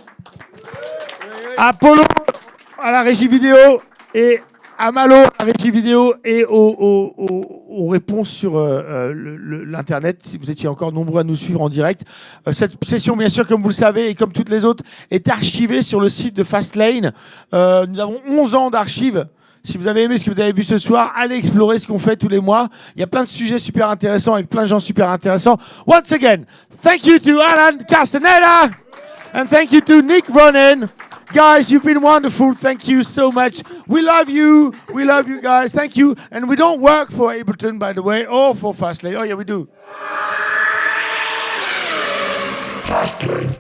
à Polo à la régie vidéo et à Malo à la régie vidéo et aux réponses sur l'internet. Si vous étiez encore nombreux à nous suivre en direct, cette session, bien sûr, comme vous le savez et comme toutes les autres, est archivée sur le site de Fastlane. Nous avons 11 ans d'archives. Si vous avez aimé ce que vous avez vu ce soir, allez explorer ce qu'on fait tous les mois. Il y a plein de sujets super intéressants avec plein de gens super intéressants. Once again, thank you to Alan Castaneda and thank you to Nick Ronin. Guys, you've been wonderful. Thank you so much. We love you. We love you guys. Thank you. And we don't work for Ableton, by the way, or for Fastlane. Oh, yeah, we do. Fastlane.